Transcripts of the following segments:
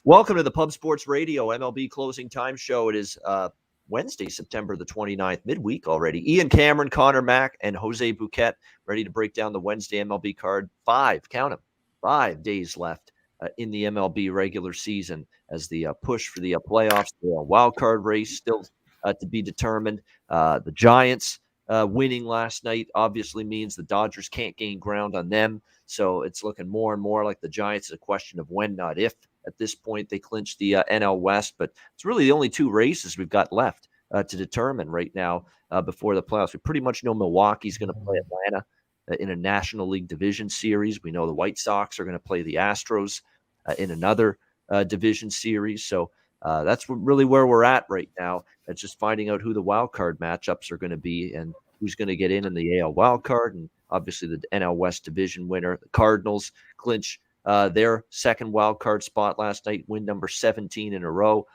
Welcome to the Pub Sports Radio MLB Closing Time Show. It is Wednesday, September the 29th, midweek already. Ian Cameron, Conor Mac, and Jose Bouquett ready to break down the Wednesday MLB card. 5 days left in the MLB regular season as the push for the playoffs, the wild card race still to be determined. The Giants winning last night obviously means the Dodgers can't gain ground on them. So it's looking more and more like the Giants is a question of when, not if. At this point, they clinched the NL West, but it's really the only two races we've got left to determine right now before the playoffs. We pretty much know Milwaukee's going to play Atlanta in a National League Division Series. We know the White Sox are going to play the Astros in another division series. So that's really where we're at right now. It's just finding out who the wild card matchups are going to be and who's going to get in the AL wild card. And obviously the NL West division winner, the Cardinals, clinch their second wild card spot last night, win number 17 in a row.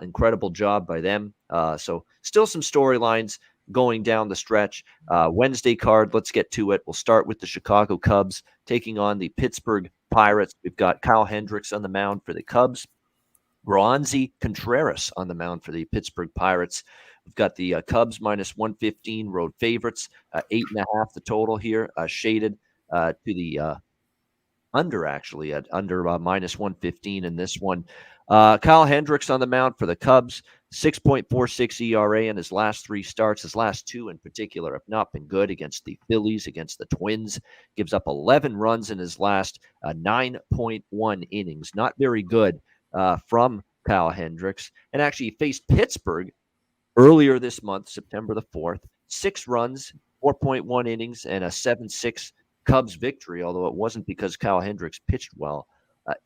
Incredible job by them. So still some storylines going down the stretch. Wednesday card, let's get to it. We'll start with the Chicago Cubs taking on the Pittsburgh Pirates. We've got Kyle Hendricks on the mound for the Cubs. Roansy Contreras on the mound for the Pittsburgh Pirates. We've got the Cubs minus 115 road favorites, 8.5 the total here, shaded to the under, actually, at under minus 115 in this one. Kyle Hendricks on the mound for the Cubs, 6.46 ERA in his last three starts. His last two in particular have not been good against the Phillies, against the Twins. Gives up 11 runs in his last 9.1 innings. Not very good from Kyle Hendricks. And actually faced Pittsburgh earlier this month, September the 4th. 6 runs, 4.1 innings, and a 7-6 Cubs victory, although it wasn't because Kyle Hendricks pitched well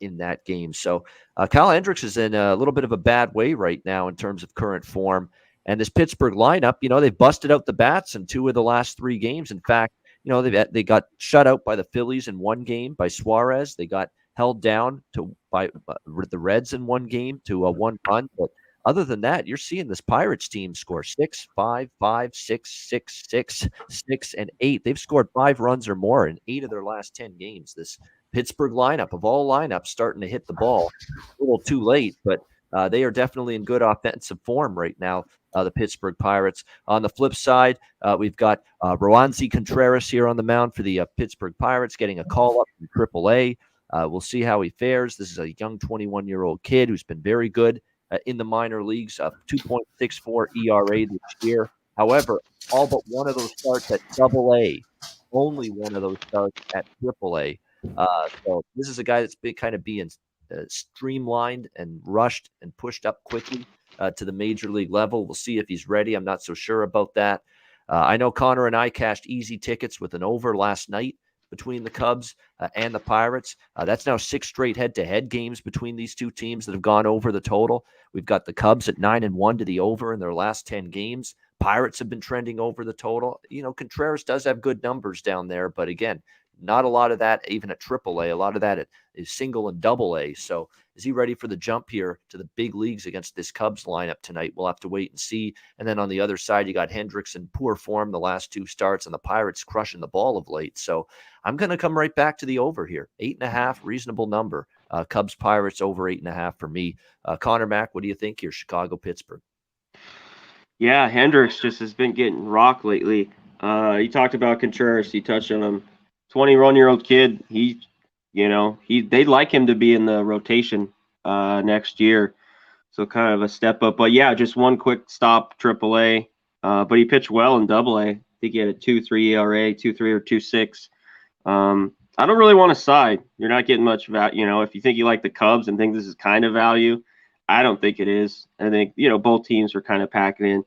in that game. So Kyle Hendricks is in a little bit of a bad way right now in terms of current form. And this Pittsburgh lineup, they've busted out the bats in 2 of the last 3 games. In fact, they got shut out by the Phillies in 1 game by Suarez. They got held down by the Reds in 1 game to a 1 run. But other than that, you're seeing this Pirates team score 6, 5, 5, 6, 6, 6, 6, and 8. They've scored 5 runs or more in 8 of their last 10 games. This Pittsburgh lineup, of all lineups, starting to hit the ball a little too late, but they are definitely in good offensive form right now, the Pittsburgh Pirates. On the flip side, we've got Roansy Contreras here on the mound for the Pittsburgh Pirates, getting a call up from AAA. We'll see how he fares. This is a young 21-year-old kid who's been very good in the minor leagues, 2.64 ERA this year. However, all but one of those starts at AA. Only one of those starts at AAA. So this is a guy that's been kind of being streamlined and rushed and pushed up quickly to the major league level. We'll see if he's ready. I'm not so sure about that. I know Connor and I cashed easy tickets with an over last night between the Cubs and the Pirates. That's now 6 straight head-to-head games between these two teams that have gone over the total. We've got the Cubs at 9-1 to the over in their last 10 games. Pirates have been trending over the total. Contreras does have good numbers down there, but again, not a lot of that even at AAA. A lot of that is single and double A. So is he ready for the jump here to the big leagues against this Cubs lineup tonight? We'll have to wait and see. And then on the other side, you got Hendricks in poor form the last 2 starts, and the Pirates crushing the ball of late. So I'm going to come right back to the over here. 8.5, reasonable number. Cubs Pirates over 8.5 for me. Conor Mac, what do you think here? Chicago, Pittsburgh. Yeah, Hendricks just has been getting rocked lately. You talked about Contreras. You touched on him. 21-year-old kid. They'd like him to be in the rotation next year. So kind of a step up. But yeah, just 1 quick stop, AAA. But he pitched well in AA. I think he had a 2.3 ERA, 2.3 or 2.6. I don't really want to side. You're not getting much value. If you think you like the Cubs and think this is kind of value, I don't think it is. I think, both teams are kind of packing in.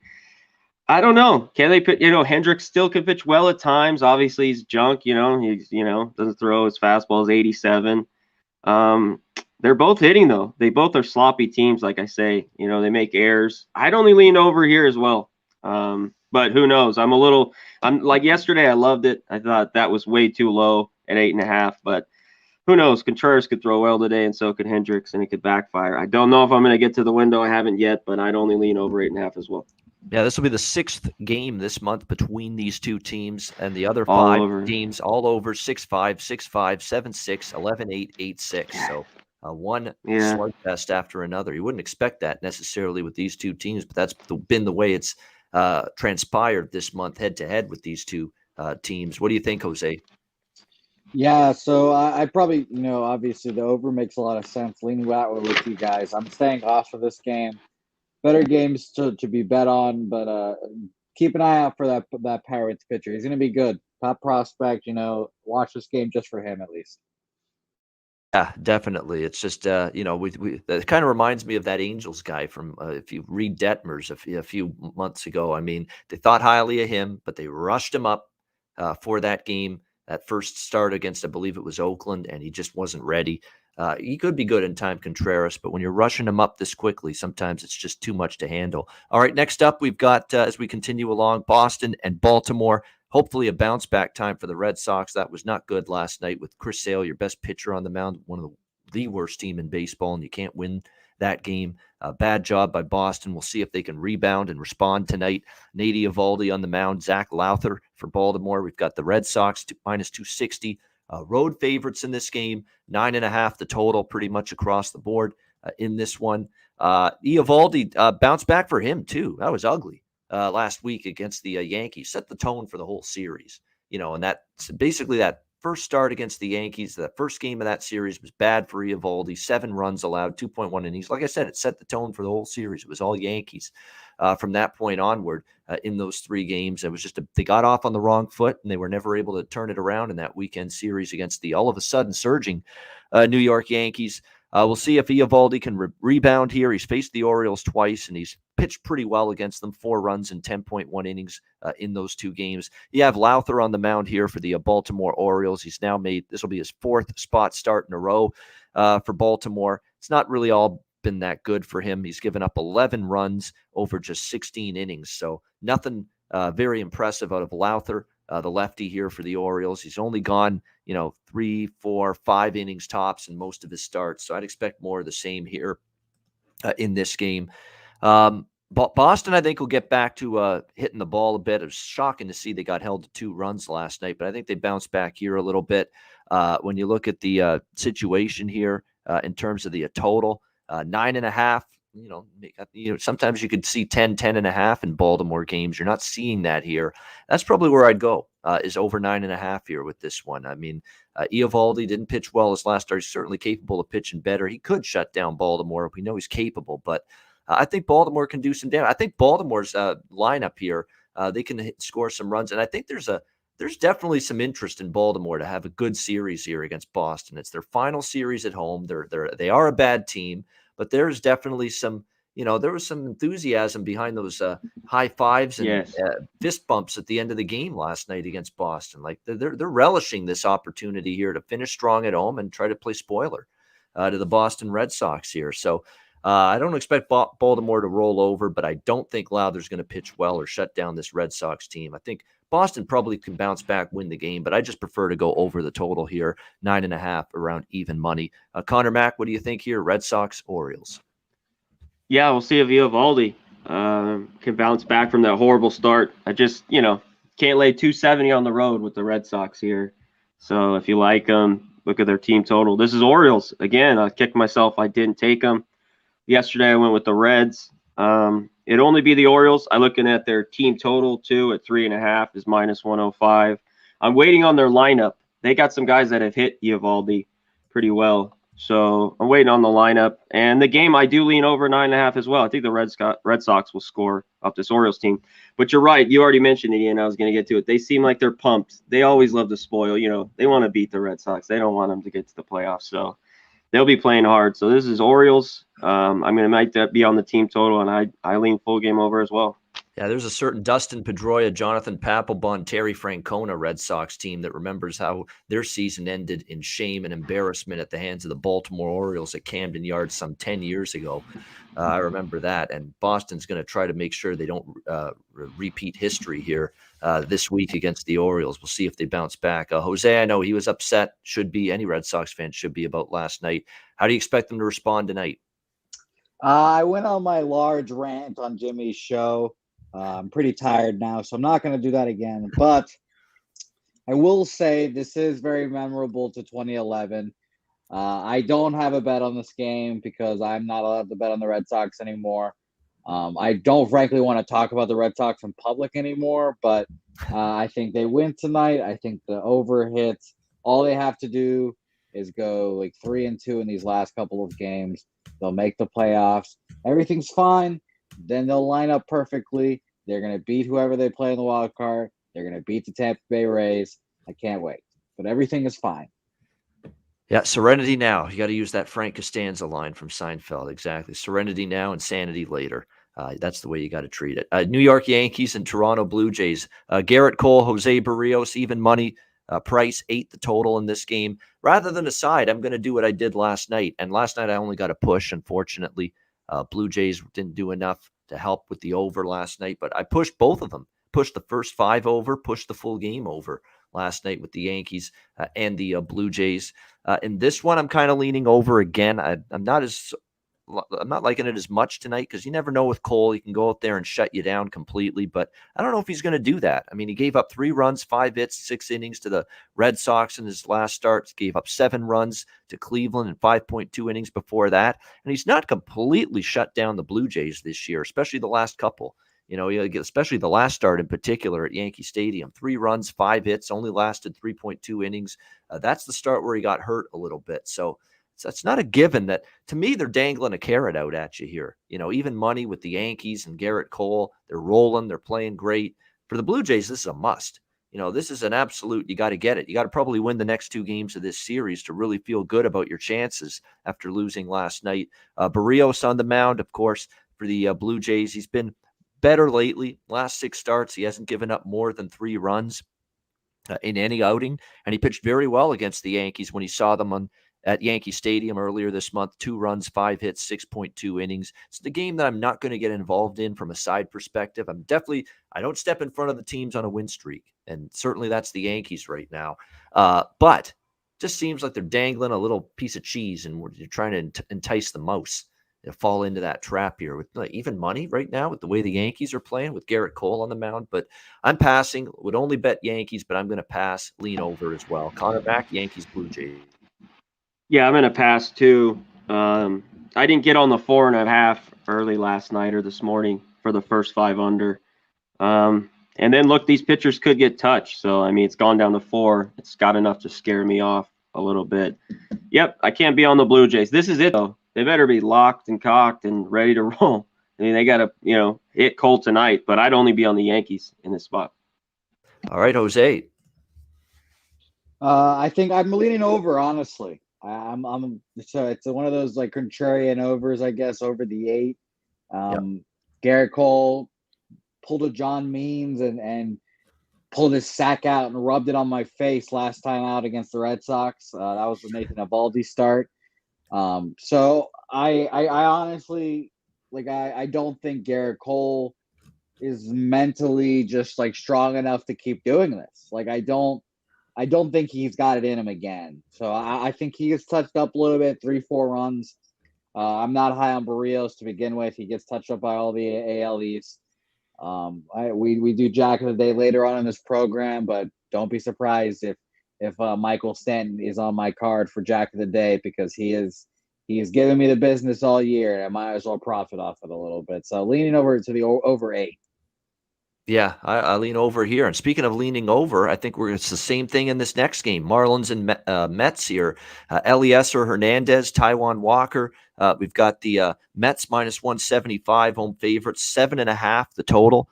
I don't know. Can they put, Hendricks still can pitch well at times. Obviously he's junk, he's, doesn't throw his fastballs 87. They're both hitting though. They both are sloppy teams. Like I say, they make errors. I'd only lean over here as well. But who knows? I'm like yesterday. I loved it. I thought that was way too low at 8.5, but who knows? Contreras could throw well today, and so could Hendricks, and it could backfire. I don't know if I'm going to get to the window. I haven't yet, but I'd only lean over 8.5 as well. Yeah, this will be the 6th game this month between these two teams, and the other 5 teams all over 6-5, 6-5, 7-6, 11-8, 8-6. So One Yeah. slugfest after another. You wouldn't expect that necessarily with these two teams, but that's been the way it's transpired this month head to head with these two teams. What do you think, Jose? Yeah, so I probably, obviously the over makes a lot of sense. Leaning that way with you guys. I'm staying off for this game. Better games to be bet on, but keep an eye out for that Pirates pitcher. He's going to be good. Top prospect, watch this game just for him at least. Yeah, definitely. It's just we that kind of reminds me of that Angels guy from if you read Detmers a few months ago. I mean, they thought highly of him, but they rushed him up for that game, that first start against, I believe it was Oakland, and he just wasn't ready. He could be good in time, Contreras, but when you're rushing him up this quickly, sometimes it's just too much to handle. All right, next up, we've got as we continue along, Boston and Baltimore. Hopefully a bounce back time for the Red Sox. That was not good last night with Chris Sale, your best pitcher on the mound, one of the worst team in baseball, and you can't win that game. Bad job by Boston. We'll see if they can rebound and respond tonight. Nate Eovaldi on the mound, Zach Lowther for Baltimore. We've got the Red Sox minus 260. Road favorites in this game, 9.5 the total, pretty much across the board in this one. Eovaldi bounced back for him too. That was ugly. Last week against the Yankees, set the tone for the whole series. And that's basically that first start against the Yankees. The first game of that series was bad for Eovaldi. 7 runs allowed, 2.1 innings. Like I said, it set the tone for the whole series. It was all Yankees from that point onward in those 3 games. It was just they got off on the wrong foot, and they were never able to turn it around in that weekend series against the all of a sudden surging New York Yankees. We'll see if Eovaldi can rebound here. He's faced the Orioles twice, and he's pitched pretty well against them. 4 runs in 10.1 innings in those 2 games. You have Lowther on the mound here for the Baltimore Orioles. He's now made, this will be his 4th spot start in a row for Baltimore. It's not really all been that good for him. He's given up 11 runs over just 16 innings. So nothing very impressive out of Lowther, the lefty here for the Orioles. He's only gone 3, 4, 5 innings tops in most of his starts. So I'd expect more of the same here in this game. Boston, I think, will get back to hitting the ball a bit. It was shocking to see they got held to 2 runs last night, but I think they bounced back here a little bit. When you look at the situation here in terms of the total, 9.5. Sometimes you could see 10.5 in Baltimore games. You're not seeing that here. That's probably where I'd go, is over 9.5 here with this one. I mean, Eovaldi didn't pitch well his last start. He's certainly capable of pitching better. He could shut down Baltimore. We know he's capable, but I think Baltimore can do some damage. I think Baltimore's lineup here, they can score some runs, and I think there's definitely some interest in Baltimore to have a good series here against Boston. It's their final series at home. They are a bad team, but there's definitely some, there was some enthusiasm behind those high fives and fist bumps at the end of the game last night against Boston. Like they're relishing this opportunity here to finish strong at home and try to play spoiler to the Boston Red Sox here. So I don't expect Baltimore to roll over, but I don't think Lowther's going to pitch well or shut down this Red Sox team. I think Boston probably can bounce back, win the game, but I just prefer to go over the total here, 9.5 around even money. Conor Mac, what do you think here? Red Sox, Orioles. Yeah, we'll see if Eovaldi can bounce back from that horrible start. I just, can't lay 270 on the road with the Red Sox here. So if you like them, look at their team total. This is Orioles. Again, I kicked myself. I didn't take them. Yesterday, I went with the Reds. It'd only be the Orioles. I'm looking at their team total, too, at 3.5 is minus 105. I'm waiting on their lineup. They got some guys that have hit Eovaldi pretty well. So I'm waiting on the lineup. And the game, I do lean over 9.5 as well. I think the Red Sox will score off this Orioles team. But you're right. You already mentioned it, Ian. I was going to get to it. They seem like they're pumped. They always love to spoil. They want to beat the Red Sox. They don't want them to get to the playoffs. So they'll be playing hard. So this is Orioles. I'm going to make that be on the team total, and I lean full game over as well. Yeah, there's a certain Dustin Pedroia, Jonathan Papelbon, Terry Francona Red Sox team that remembers how their season ended in shame and embarrassment at the hands of the Baltimore Orioles at Camden Yards some 10 years ago. I remember that. And Boston's going to try to make sure they don't repeat history here this week against the Orioles. We'll see if they bounce back. Jose, I know he was upset, any Red Sox fan should be, about last night. How do you expect them to respond tonight? I went on my large rant on Jimmy's show. I'm pretty tired now, so I'm not going to do that again. But I will say this is very memorable to 2011. I don't have a bet on this game because I'm not allowed to bet on the Red Sox anymore. I don't frankly want to talk about the Red Sox in public anymore, but I think they win tonight. I think the over hits. All they have to do is go like 3-2 in these last couple of games. They'll make the playoffs. Everything's fine. Then they'll line up perfectly. They're going to beat whoever they play in the wild card. They're going to beat the Tampa Bay Rays. I can't wait. But everything is fine. Yeah, serenity now. You got to use that Frank Costanza line from Seinfeld. Exactly. Serenity now, insanity later. That's the way you got to treat it. New York Yankees and Toronto Blue Jays. Garrett Cole, Jose Barrios, even money. Price 8 the total in this game. Rather than a side, I'm going to do what I did last night. And last night I only got a push, unfortunately. Blue Jays didn't do enough to help with the over last night, but I pushed both of them. Pushed the first 5 over, pushed the full game over last night with the Yankees and the Blue Jays. In this one, I'm kind of leaning over again. I'm not liking it as much tonight because you never know with Cole. He can go out there and shut you down completely, but I don't know if he's going to do that. I mean, he gave up 3 runs, 5 hits, 6 innings to the Red Sox in his last start. Gave up 7 runs to Cleveland in 5.2 innings before that. And he's not completely shut down the Blue Jays this year, especially the last couple. Especially the last start in particular at Yankee Stadium. 3 runs, 5 hits, only lasted 3.2 innings. That's the start where he got hurt a little bit. So it's not a given that, to me, they're dangling a carrot out at you here. Even money with the Yankees and Garrett Cole, they're rolling, they're playing great. For the Blue Jays, this is a must. This is an absolute, you got to get it. You got to probably win the next 2 games of this series to really feel good about your chances after losing last night. Barrios on the mound, of course, for the Blue Jays. He's been better lately. Last 6 starts, he hasn't given up more than 3 runs in any outing, and he pitched very well against the Yankees when he saw them at Yankee Stadium earlier this month. 2 runs, 5 hits, 6.2 innings. It's the game that I'm not going to get involved in from a side perspective. I don't step in front of the teams on a win streak, and certainly that's the Yankees right now. But just seems like they're dangling a little piece of cheese, and we're trying to entice the mouse. Fall into that trap here with even money right now with the way the Yankees are playing with Garrett Cole on the mound. But I'm passing. Would only bet Yankees, but I'm going to pass, lean over as well. Conor Mac, Yankees, Blue Jays. Yeah, I'm going to pass too. I didn't get on the 4.5 early last night or this morning for the first 5 under. And then look, these pitchers could get touched. So, I mean, it's gone down to 4. It's got enough to scare me off a little bit. Yep, I can't be on the Blue Jays. This is it, though. They better be locked and cocked and ready to roll. I mean, they got to, hit Cole tonight, but I'd only be on the Yankees in this spot. All right, Jose. I think I'm leaning over, honestly. So it's one of those like contrarian overs, I guess, over the 8. Garrett Cole pulled a John Means and pulled his sack out and rubbed it on my face last time out against the Red Sox. That was the Nathan Eovaldi start. So I honestly, I don't think Garrett Cole is mentally just strong enough to keep doing this. I don't think he's got it in him again. So I think he gets touched up a little bit, 3-4 runs. I'm not high on Barrios to begin with. He gets touched up by all the AL East. We do Jack of the Day later on in this program, but don't be surprised if Michael Stanton is on my card for Jack of the Day, because he is giving me the business all year, and I might as well profit off it a little bit. So leaning over to the over 8. Yeah, I lean over here. And speaking of leaning over, I think it's the same thing in this next game. Marlins and Mets here. Eliezer Hernandez, Taijuan Walker. We've got the Mets minus 175, home favorites, 7.5 the total.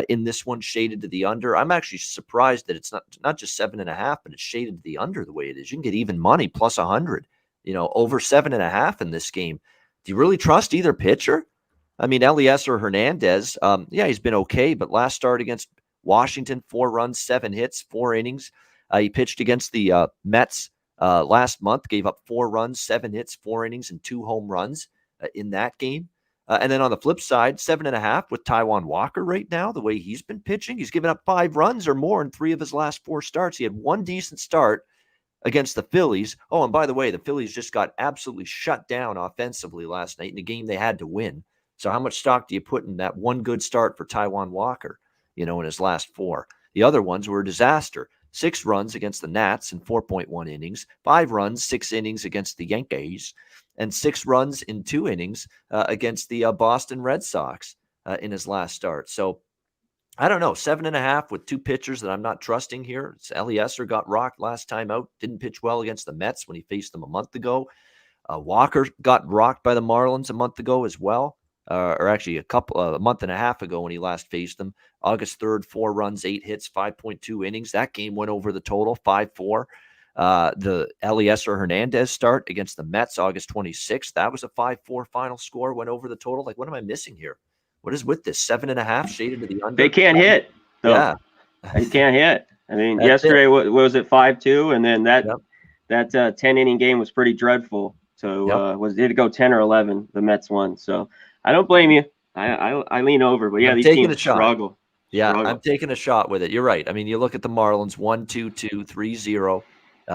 In this one, shaded to the under. I'm actually surprised that it's not just 7.5, but it's shaded to the under the way it is. You can get even money plus 100. Over 7.5 in this game. Do you really trust either pitcher? I mean, Eliezer Hernandez, he's been okay, but last start against Washington, 4 runs, 7 hits, 4 innings. He pitched against the Mets last month, gave up 4 runs, 7 hits, 4 innings, and 2 home runs in that game. And then on the flip side, 7.5 with Taijuan Walker right now, the way he's been pitching. He's given up 5 runs or more in 3 of his last 4 starts. He had 1 decent start against the Phillies. Oh, and by the way, the Phillies just got absolutely shut down offensively last night in a game they had to win. So how much stock do you put in that one good start for Taijuan Walker, in his last 4? The other ones were a disaster. 6 runs against the Nats in 4.1 innings, 5 runs, 6 innings against the Yankees, and 6 runs in 2 innings against the Boston Red Sox in his last start. So I don't know, 7.5 with 2 pitchers that I'm not trusting here. Elieser got rocked last time out, didn't pitch well against the Mets when he faced them a month ago. Walker got rocked by the Marlins a month ago as well, or actually a month and a half ago when he last faced them. August 3rd, 4 runs, 8 hits, 5.2 innings. That game went over the total, 5-4. The Elieser Hernandez start against the Mets, August 26th, that was a 5-4 final score, went over the total. Like, what am I missing here? What is with this? 7.5 shaded to the under? They can't hit. Though. Yeah. They can't hit. I mean, That's yesterday, what was it, 5-2? And then that Yep. 10-inning game was pretty dreadful. So Yep. did it go 10 or 11? The Mets won. So I don't blame you. I lean over. But, yeah, I'm these taking teams a shot. struggle. Yeah, I'm taking a shot with it. You're right. I mean, you look at the Marlins, 1-2-2, 3-0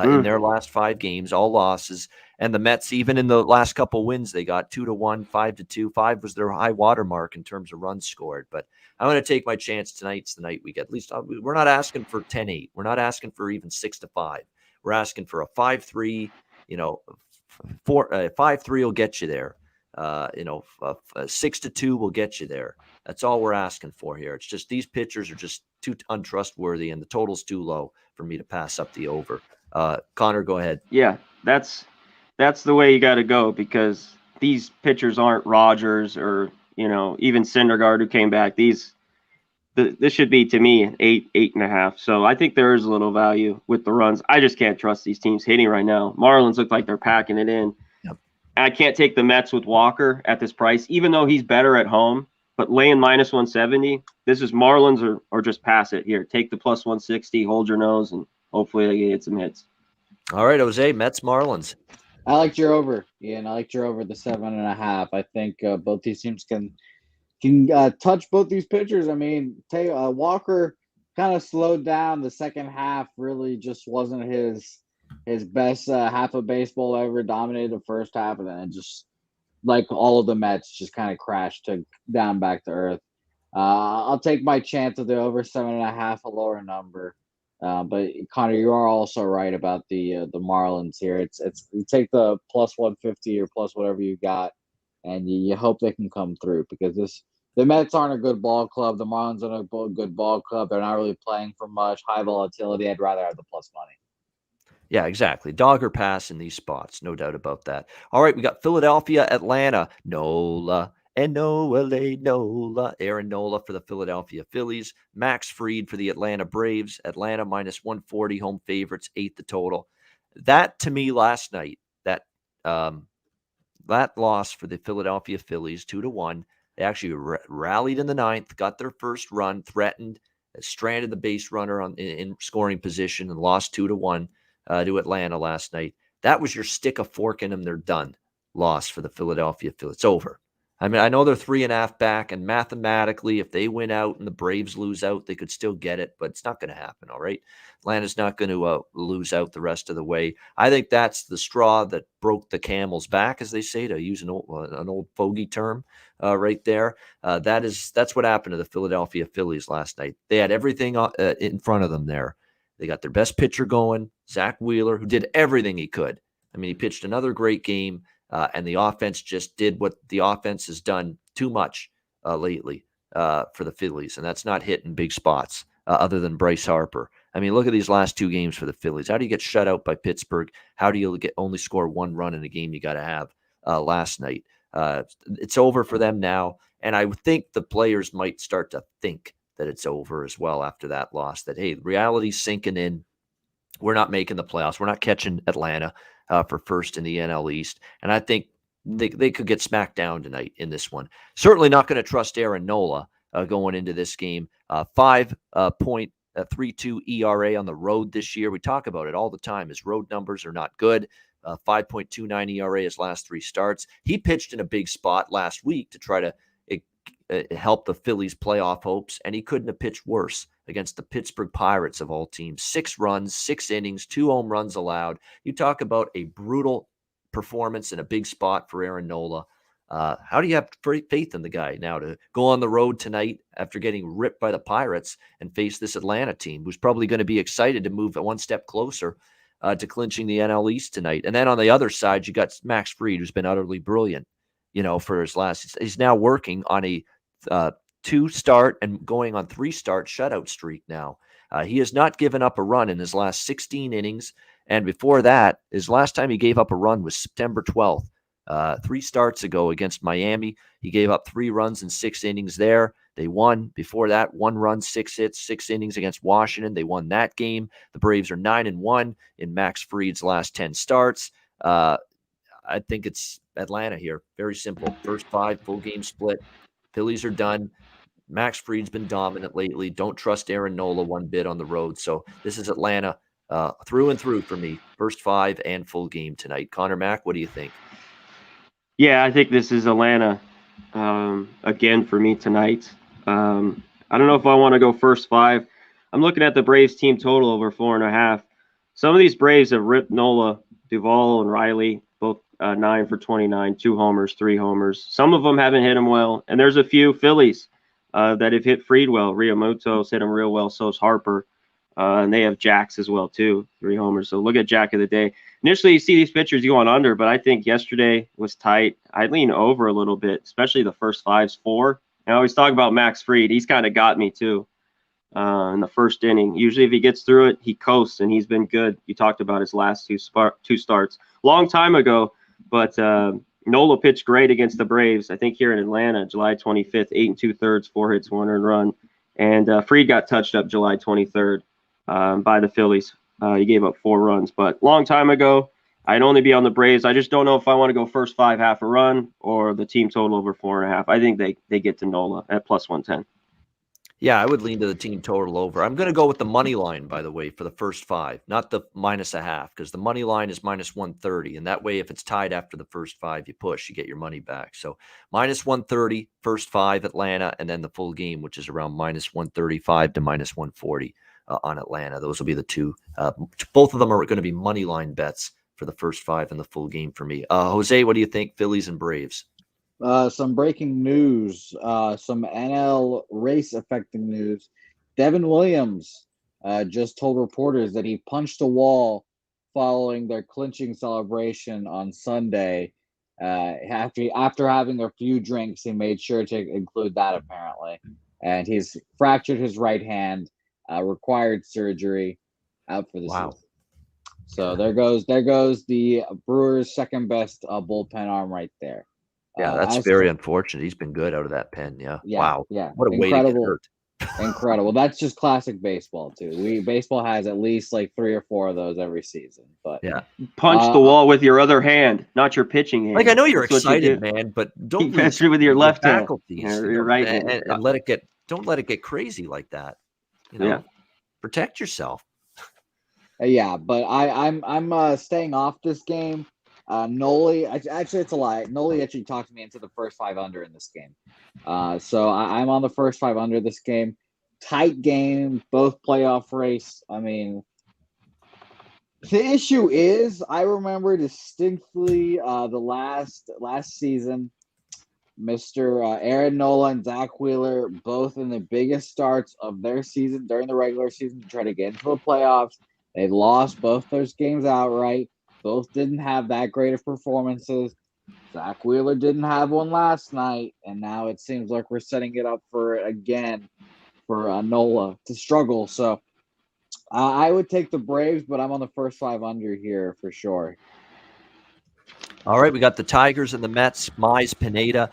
in their last 5 games, all losses. And the Mets, even in the last couple wins, they got 2-1, 5-2. 5 was their high water mark in terms of runs scored. But I'm going to take my chance tonight. It's the night we get. At least we're not asking for 10-8. We're not asking for even 6-5. We're asking for a 5-3. 5-3 will get you there. 6-2 will get you there. That's all we're asking for here. It's just these pitchers are just too untrustworthy, and the total's too low for me to pass up the over. Connor, go ahead. Yeah, that's the way you got to go, because these pitchers aren't Rogers or even Syndergaard, who came back. This should be, to me, 8.5. So I think there is a little value with the runs. I just can't trust these teams hitting right now. Marlins look like they're packing it in. Yep. I can't take the Mets with Walker at this price, even though he's better at home. But laying minus 170, this is Marlins or just pass it here. Take the plus 160, hold your nose, and hopefully they get some hits. All right, Jose, Mets, Marlins. I liked your over, Ian. I liked your over the 7.5. I think both these teams can touch both these pitchers. I mean, Walker kind of slowed down. The second half really just wasn't his best half of baseball ever. Dominated the first half, and then it just, like all of the Mets, just kind of crashed down back to earth. I'll take my chance of the over 7.5, a lower number. But Connor, you are also right about the Marlins here. It's you take the plus 150 or plus whatever you got, and you hope they can come through, because the Mets aren't a good ball club. The Marlins aren't a good ball club. They're not really playing for much high volatility. I'd rather have the plus money. Yeah, exactly. Dog or pass in these spots. No doubt about that. All right, we got Philadelphia, Atlanta. Nola and Nola. Aaron Nola for the Philadelphia Phillies. Max Fried for the Atlanta Braves. Atlanta minus 140, home favorites, 8 the total. That, to me, last night, that loss for the Philadelphia Phillies, 2-1. They actually rallied in the 9th, got their first run, threatened, stranded the base runner in scoring position, and lost 2-1. To Atlanta last night. That was your stick a fork in them, they're done loss for the Philadelphia Phillies. It's over. I mean, I know they're 3.5 back, and mathematically, if they win out and the Braves lose out, they could still get it, but it's not going to happen, all right? Atlanta's not going to lose out the rest of the way. I think that's the straw that broke the camel's back, as they say, to use an old fogey term right there. That's what happened to the Philadelphia Phillies last night. They had everything in front of them there. They got their best pitcher going, Zach Wheeler, who did everything he could. I mean, he pitched another great game, and the offense just did what the offense has done too much lately for the Phillies, and that's not hitting big spots other than Bryce Harper. I mean, look at these last 2 games for the Phillies. How do you get shut out by Pittsburgh? How do you only score 1 run in a game you got to have last night? It's over for them now, and I think the players might start to think that it's over as well after that loss, that, hey, reality's sinking in. We're not making the playoffs. We're not catching Atlanta for first in the NL East. And I think they could get smacked down tonight in this one. Certainly not going to trust Aaron Nola going into this game. 5.32 ERA on the road this year. We talk about it all the time. His road numbers are not good. 5.29 ERA his last 3 starts. He pitched in a big spot last week to try to help the Phillies' playoff hopes, and he couldn't have pitched worse against the Pittsburgh Pirates of all teams. 6 runs, 6 innings, 2 home runs allowed. You talk about a brutal performance in a big spot for Aaron Nola. How do you have faith in the guy now to go on the road tonight after getting ripped by the Pirates and face this Atlanta team, who's probably going to be excited to move one step closer to clinching the NL East tonight? And then on the other side, you got Max Fried, who's been utterly brilliant, for his last. He's now working on a 2-start and going on 3-start shutout streak now. He has not given up a run in his last 16 innings. And before that, his last time he gave up a run was September 12th. 3 starts ago against Miami. He gave up 3 runs in 6 innings there. They won. Before that, 1 run, 6 hits, 6 innings against Washington. They won that game. The Braves are 9-1 in Max Fried's last 10 starts. I think it's Atlanta here. Very simple. First 5, full game split. Phillies are done. Max Fried's been dominant lately. Don't trust Aaron Nola one bit on the road. So this is Atlanta through and through for me. First 5 and full game tonight. Conor Mac, what do you think? Yeah, I think this is Atlanta again for me tonight. I don't know if I want to go first 5. I'm looking at the Braves team total over 4.5. Some of these Braves have ripped Nola, Duvall, and Riley, both 9 for 29, 2 homers, 3 homers. Some of them haven't hit him well, and there's a few Phillies that have hit Fried well. Realmuto's hit him real well, so's Harper. And they have jacks as well, too, 3 homers. So look at Jack of the Day. Initially, you see these pitchers going under, but I think yesterday was tight. I'd lean over a little bit, especially the first 5's 4. I always talk about Max Fried. He's kind of got me, too, in the first inning. Usually, if he gets through it, he coasts, and he's been good. You talked about his last 2 starts. Long time ago, but Nola pitched great against the Braves, I think here in Atlanta, July 25th, 8 2/3, 4 hits, 1 earned run. And Fried got touched up July 23rd. By the Phillies. He gave up 4 runs, but long time ago, I'd only be on the Braves. I just don't know if I want to go first 5, half a run, or the team total over 4.5. I think they get to Nola at plus 110. Yeah, I would lean to the team total over. I'm going to go with the money line, by the way, for the first 5, not the -0.5, because the money line is -130. And that way, if it's tied after the first 5, you push, you get your money back. So -130, first 5, Atlanta, and then the full game, which is around -135 to -140. On Atlanta. Those will be the 2. Both of them are going to be money line bets for the first 5 in the full game for me. Jose, what do you think? Phillies and Braves. Some breaking news, some NL race affecting news. Devin Williams just told reporters that he punched a wall following their clinching celebration on Sunday. After having a few drinks, he made sure to include that apparently. And he's fractured his right hand. Required surgery, out for the season. So there goes the Brewers' second best bullpen arm right there. Yeah, that's very unfortunate. He's been good out of that pen. Yeah. Wow. Yeah. What a way to get hurt. Incredible. That's just classic baseball too. Baseball has at least like 3 or 4 of those every season. But yeah, punch the wall with your other hand, not your pitching hand. Like I know you're excited, man, but don't lose with your left hand. You're right, and let it get. Don't let it get crazy like that. Protect yourself. Yeah, but I'm staying off this game. Noli, actually, it's a lie. Noli actually talked me into the first 5 under in this game. So I'm on the first 5 under this game. Tight game, both playoff race. I mean, the issue is I remember distinctly the last season, Mr. Aaron Nola and Zach Wheeler, both in the biggest starts of their season during the regular season to try to get into the playoffs. They lost both those games outright. Both didn't have that great of performances. Zach Wheeler didn't have one last night, and now it seems like we're setting it up for Nola to struggle. So I would take the Braves, but I'm on the first 5 under here for sure. All right, we got the Tigers and the Mets. Mize, Pineda,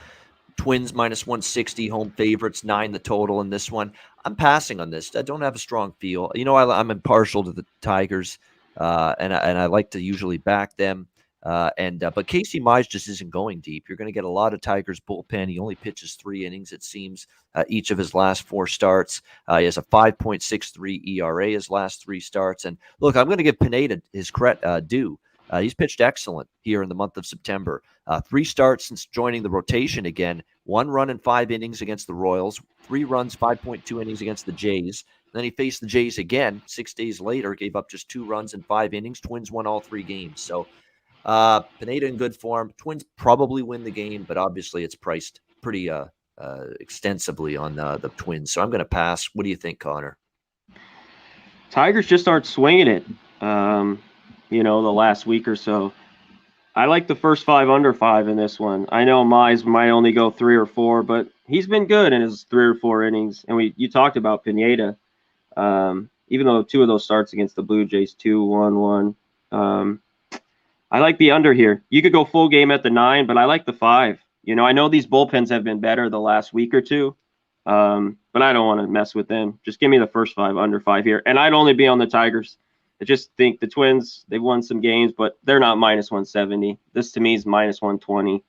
Twins -160, home favorites, 9 the total in this one. I'm passing on this. I don't have a strong feel. I'm impartial to the Tigers, and I like to usually back them. But Casey Mize just isn't going deep. You're going to get a lot of Tigers bullpen. He only pitches 3 innings, it seems, each of his last 4 starts. He has a 5.63 ERA his last 3 starts. And look, I'm going to give Pineda his credit due. He's pitched excellent here in the month of September. 3 starts since joining the rotation again. 1 run in 5 innings against the Royals. 3 runs, 5.2 innings against the Jays. Then he faced the Jays again 6 days later, gave up just 2 runs in 5 innings. Twins won all 3 games. So Pineda in good form. Twins probably win the game, but obviously it's priced pretty extensively on the Twins. So I'm going to pass. What do you think, Connor? Tigers just aren't swinging it, the last week or so. I like the first 5 under 5 in this one. I know Mize might only go 3 or 4, but he's been good in his 3 or 4 innings. And you talked about Pineda, even though 2 of those starts against the Blue Jays, 2-1-1. I like the under here. You could go full game at the 9, but I like the 5. I know these bullpens have been better the last week or two, but I don't want to mess with them. Just give me the first 5 under 5 here. And I'd only be on the Tigers. I just think the Twins, they've won some games, but they're not minus 170. This to me is minus 120,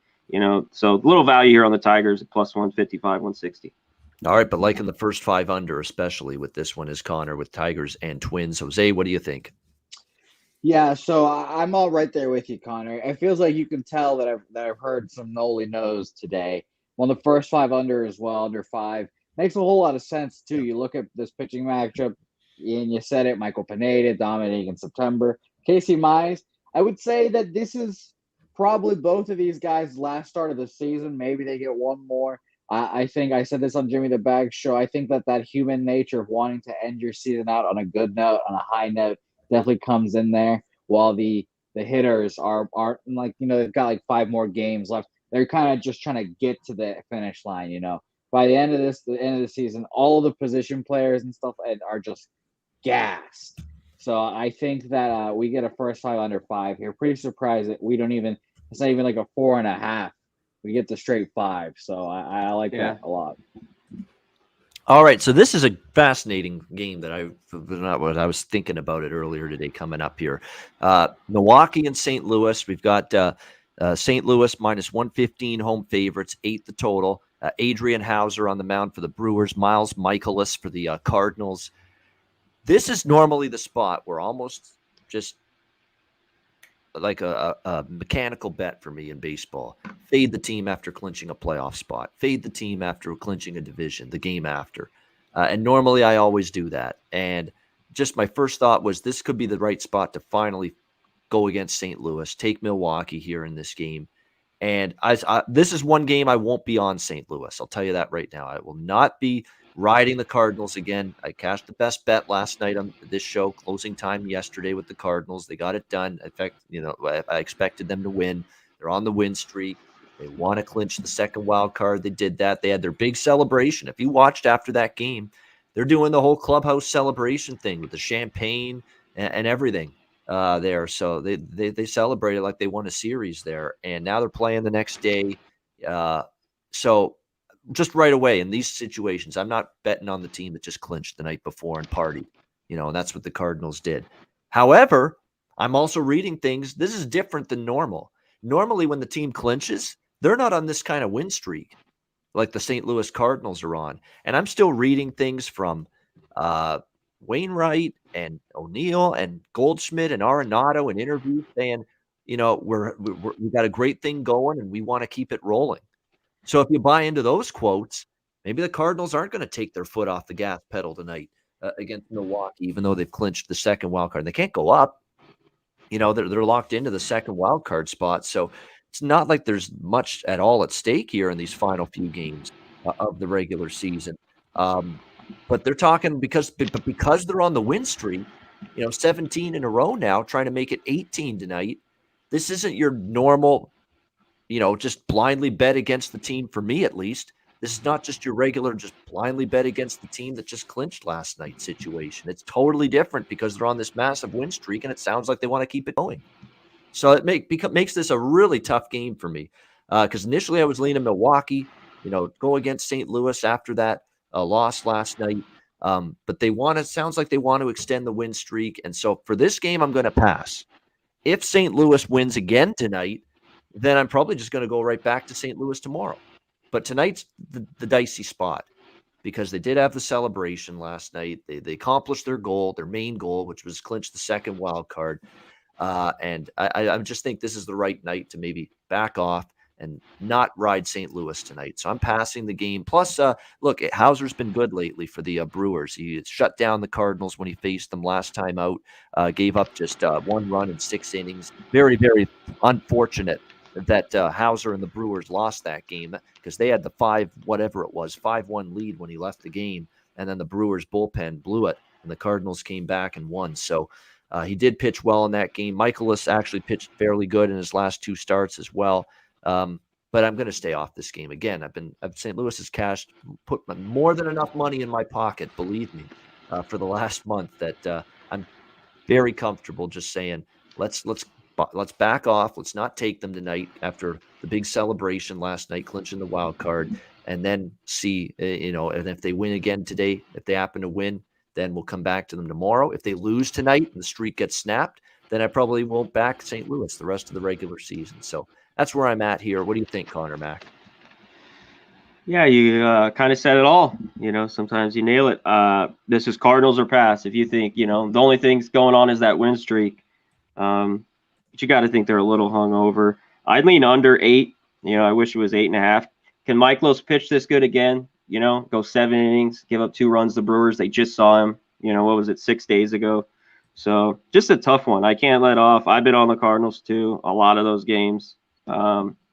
so a little value here on the Tigers at plus 155, 160. All right, but liking the first 5 under, especially with this one, is Connor with Tigers and Twins. Jose, what do you think? Yeah, so I'm all right there with you, Connor. It feels like you can tell that I've heard some Noli knows today. Well, the first 5 under as well, under 5. Makes a whole lot of sense, too. You look at this pitching matchup, and you said it, Michael Pineda dominating in September. Casey Mize, I would say that this is probably both of these guys' last start of the season. Maybe they get one more. I think I said this on Jimmy the Bag show. I think that human nature of wanting to end your season out on a good note, on a high note, definitely comes in there, while the hitters aren't like, they've got like 5 more games left. They're kind of just trying to get to the finish line, By the end of the season, all of the position players and stuff are just gassed. So I think that we get a first 5 under 5 here. Pretty surprised that we don't even, it's not even like a 4.5. We get the straight 5. So I like that a lot. All right, so this is a fascinating game that I was thinking about it earlier today coming up here. Milwaukee and St. Louis. We've got St. Louis minus 115 home favorites, 8 the total. Adrian Hauser on the mound for the Brewers, Miles Michaelis for the Cardinals. This is normally the spot where almost just like a mechanical bet for me in baseball. Fade the team after clinching a playoff spot. Fade the team after clinching a division, the game after. And normally I always do that. And just my first thought was this could be the right spot to finally go against St. Louis, take Milwaukee here in this game. And this is one game I won't be on St. Louis. I'll tell you that right now. I will not be riding the Cardinals again. I cashed the best bet last night on this show, closing time yesterday with the Cardinals. They got it done. In fact, I expected them to win. They're on the win streak. They want to clinch the second wild card. They did that. They had their big celebration. If you watched after that game, they're doing the whole clubhouse celebration thing with the champagne and everything there. So they celebrated like they won a series there. And now they're playing the next day. So just right away in these situations, I'm not betting on the team that just clinched the night before and partied, and that's what the Cardinals did. However, I'm also reading things. This is different than normal. Normally, when the team clinches, they're not on this kind of win streak like the St. Louis Cardinals are on. And I'm still reading things from Wainwright and O'Neill and Goldschmidt and Arenado in interviews saying, we got a great thing going and we want to keep it rolling. So if you buy into those quotes, maybe the Cardinals aren't going to take their foot off the gas pedal tonight against Milwaukee, even though they've clinched the second wild card. They can't go up. They're locked into the second wild card spot. So it's not like there's much at all at stake here in these final few games of the regular season. But they're talking because they're on the win streak, 17 in a row now, trying to make it 18 tonight. This isn't your normal just blindly bet against the team, for me at least. This is not just your regular just blindly bet against the team that just clinched last night situation. It's totally different because they're on this massive win streak, and it sounds like they want to keep it going. So it makes this a really tough game for me because initially I was leaning Milwaukee, go against St. Louis after that loss last night. But it sounds like they want to extend the win streak. And so for this game, I'm going to pass. If St. Louis wins again tonight, then I'm probably just going to go right back to St. Louis tomorrow. But tonight's the dicey spot because they did have the celebration last night. They accomplished their main goal, which was clinch the second wild card. And I just think this is the right night to maybe back off and not ride St. Louis tonight. So I'm passing the game. Plus, look, Hauser's been good lately for the Brewers. He shut down the Cardinals when he faced them last time out, gave up just 1 run in 6 innings. Very, very unfortunate that Hauser and the Brewers lost that game because they had the 5-1 lead when he left the game. And then the Brewers bullpen blew it, and the Cardinals came back and won. So he did pitch well in that game. Michaelis actually pitched fairly good in his last 2 starts as well. But I'm going to stay off this game again. St. Louis has put more than enough money in my pocket, believe me, for the last month that I'm very comfortable just saying let's back off. Let's not take them tonight after the big celebration last night, clinching the wild card, and then see, and if they win again today, if they happen to win, then we'll come back to them tomorrow. If they lose tonight and the streak gets snapped, then I probably won't back St. Louis the rest of the regular season. So that's where I'm at here. What do you think, Conor Mac? Yeah, you kind of said it all. Sometimes you nail it. This is Cardinals or pass. If you think, the only thing's going on is that win streak. But you got to think they're a little hungover. I'd lean under 8. I wish it was 8.5. Can Michaelis pitch this good again? Go 7 innings, give up 2 runs to the Brewers. They just saw him, what was it, 6 days ago? So just a tough one. I can't let off. I've been on the Cardinals too, a lot of those games.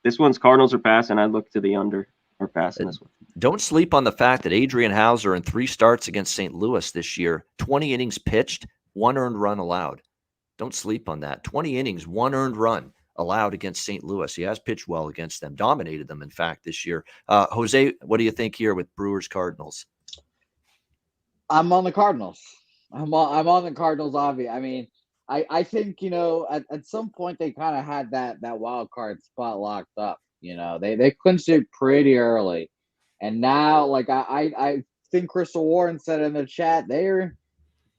This one's Cardinals or pass, and I'd look to the under or pass in this one. Don't sleep on the fact that Adrian Hauser in 3 starts against St. Louis this year, 20 innings pitched, 1 earned run allowed. Don't sleep on that. 20 innings, 1 earned run allowed against St. Louis. He has pitched well against them, dominated them, in fact, this year. Jose, what do you think here with Brewers Cardinals? I'm on the Cardinals. I'm on the Cardinals, obviously. I mean, I think, at some point they kind of had that wild card spot locked up. They clinched it pretty early. And now, like, I think Crystal Warren said in the chat, they're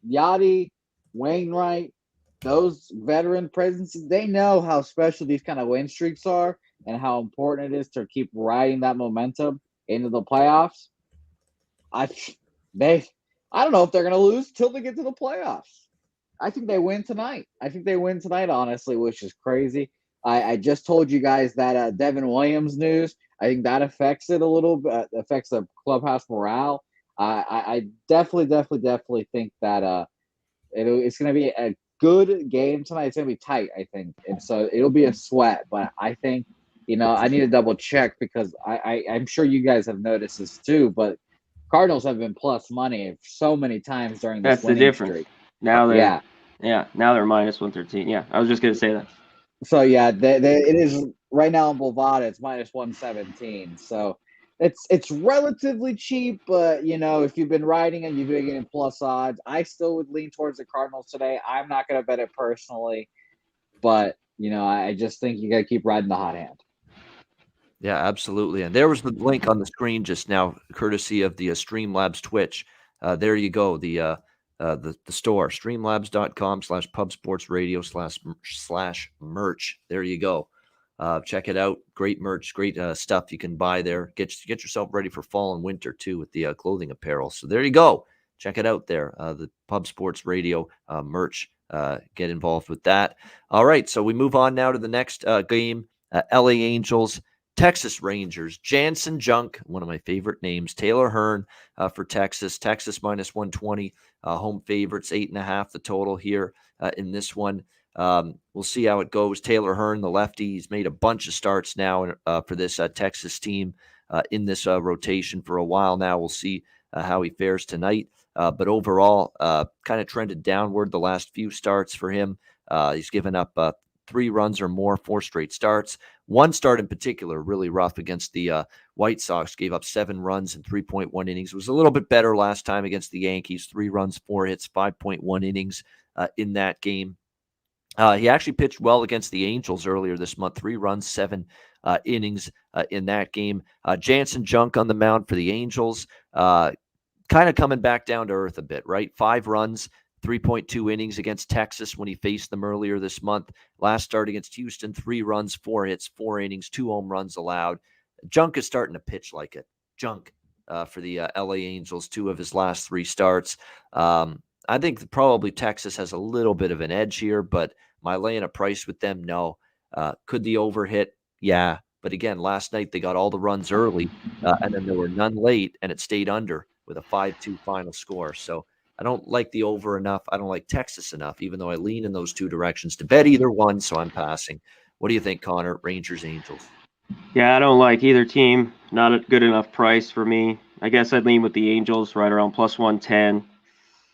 Yachty, Wainwright, those veteran presences, they know how special these kind of win streaks are and how important it is to keep riding that momentum into the playoffs. I don't know if they're going to lose till they get to the playoffs. I think they win tonight. Honestly, which is crazy. I just told you guys that Devin Williams news. I think that affects it a little bit, affects the clubhouse morale. I definitely think that it's going to be a good game tonight. It's going to be tight, I think. And so it'll be a sweat. But I think, I need to double check because I'm sure you guys have noticed this too. But Cardinals have been plus money so many times during this winning difference. streak. Now they're now they're minus 113. Yeah, I was just gonna say that. So yeah, it is right now in Bovada. It's minus 117. So it's relatively cheap, but if you've been riding it, you've been getting plus odds. I still would lean towards the Cardinals today. I'm not gonna bet it personally, but I just think you got to keep riding the hot hand. Yeah, absolutely. And there was the link on the screen just now, courtesy of the Streamlabs Twitch. There you go. The store, streamlabs.com/pubsportsradio/merch. There you go. Check it out. Great merch, great stuff you can buy there. Get yourself ready for fall and winter too with the clothing apparel. So there you go. Check it out there. The Pub Sports Radio merch. Get involved with that. All right. So we move on now to the next game. LA Angels, Texas Rangers. Jansen Junk, one of my favorite names. Taylor Hearn for Texas. Texas minus 120. Home favorites, 8.5 the total here in this one. We'll see how it goes. Taylor Hearn, the lefty, he's made a bunch of starts now for this Texas team in this rotation for a while now. We'll see how he fares tonight. But overall, kind of trended downward the last few starts for him. He's given up 3 runs or more, 4 straight starts. One start in particular, really rough against the White Sox, gave up 7 runs in 3.1 innings. It was a little bit better last time against the Yankees, 3 runs, 4 hits, 5.1 innings in that game. He actually pitched well against the Angels earlier this month, 3 runs, 7 innings in that game. Jansen Junk on the mound for the Angels, kind of coming back down to earth a bit, right? 5 runs, 3.2 innings against Texas when he faced them earlier this month. Last start against Houston, 3 runs, 4 hits, 4 innings, 2 home runs allowed. Junk is starting to pitch like it. Junk for the LA Angels, 2 of his last 3 starts. I think probably Texas has a little bit of an edge here, but am I laying a price with them? No. Could the over hit? Yeah. But again, last night they got all the runs early, and then there were none late, and it stayed under with a 5-2 final score. So I don't like the over enough. I don't like Texas enough, even though I lean in those 2 directions to bet either one, so I'm passing. What do you think, Connor? Rangers, Angels. Yeah, I don't like either team. Not a good enough price for me. I guess I'd lean with the Angels right around plus 110.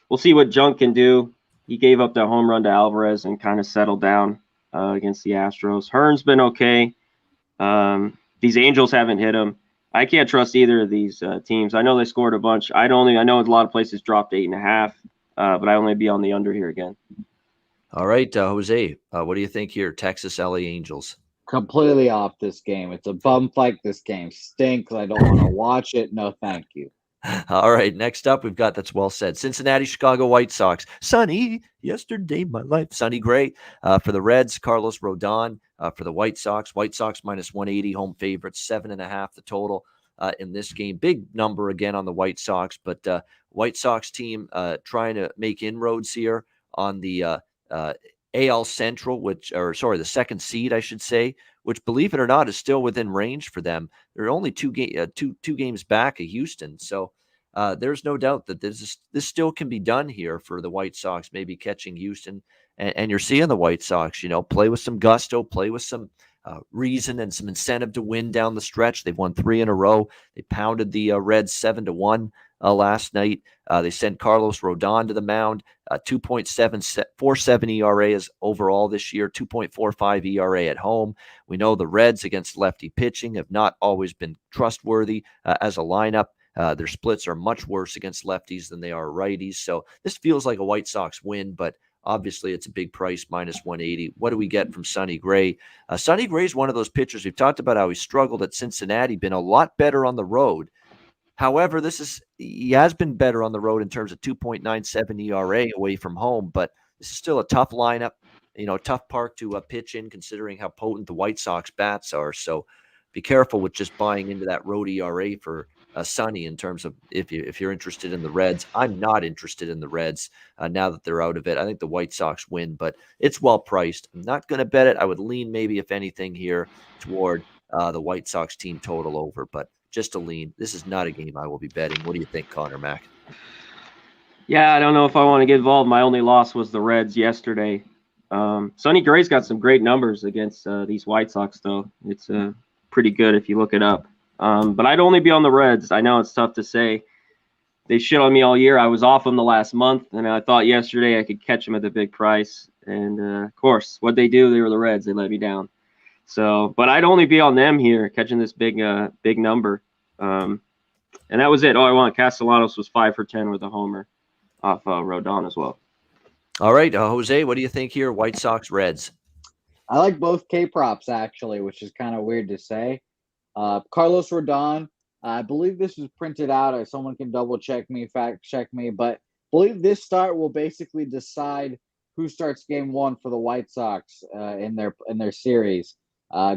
We'll see what Junk can do. He gave up that home run to Alvarez and kind of settled down against the Astros. Hearn's been okay. These Angels haven't hit him. I can't trust either of these teams. I know they scored a bunch. I know a lot of places dropped 8.5, but I only be on the under here again. All right, Jose, what do you think here? Texas, LA Angels. Completely off this game. It's a bum fight. This game stinks. I don't want to watch it. No, thank you. All right, next up, we've got, that's well said, Cincinnati, Chicago White Sox. Sunny, yesterday, my life. Sonny Gray. For the Reds, Carlos Rodon. For the White Sox minus 180, home favorites, 7.5 the total in this game. Big number again on the White Sox, but White Sox team trying to make inroads here on the AL Central, the second seed, I should say, which, believe it or not, is still within range for them. They're only two games back of Houston. So there's no doubt that this still can be done here for the White Sox, maybe catching Houston. And you're seeing the White Sox, play with some gusto, play with some reason and some incentive to win down the stretch. They've won 3 in a row. They pounded the Reds 7-1 last night. They sent Carlos Rodon to the mound. 2.47 ERA is overall this year, 2.45 ERA at home. We know the Reds against lefty pitching have not always been trustworthy as a lineup. Their splits are much worse against lefties than they are righties. So this feels like a White Sox win, but obviously it's a big price, minus 180. What do we get from Sonny Gray? Sonny Gray is one of those pitchers. We've talked about how he struggled at Cincinnati, been a lot better on the road. However, he has been better on the road in terms of 2.97 ERA away from home, but this is still a tough lineup, tough park to pitch in, considering how potent the White Sox bats are. So be careful with just buying into that road ERA for Sonny in terms of if you're interested in the Reds. I'm not interested in the Reds now that they're out of it. I think the White Sox win, but it's well priced. I'm not going to bet it. I would lean maybe, if anything, here toward the White Sox team total over, but just a lean. This is not a game I will be betting. What do you think, Conor Mac? Yeah, I don't know if I want to get involved. My only loss was the Reds yesterday. Sonny Gray's got some great numbers against these White Sox, though. It's pretty good if you look it up. But I'd only be on the Reds. I know it's tough to say. They shit on me all year. I was off them the last month, and I thought yesterday I could catch them at the big price. And, of course, what they do, they were the Reds. They let me down. So, but I'd only be on them here, catching this big number. And that was it. I want Castellanos was 5 for 10 with a homer off Rodon as well. All right, Jose, what do you think here? White Sox, Reds. I like both K props, actually, which is kind of weird to say. Carlos Rodon, I believe this was printed out. Someone can double check me, fact check me, but I believe this start will basically decide who starts game 1 for the White Sox in their series.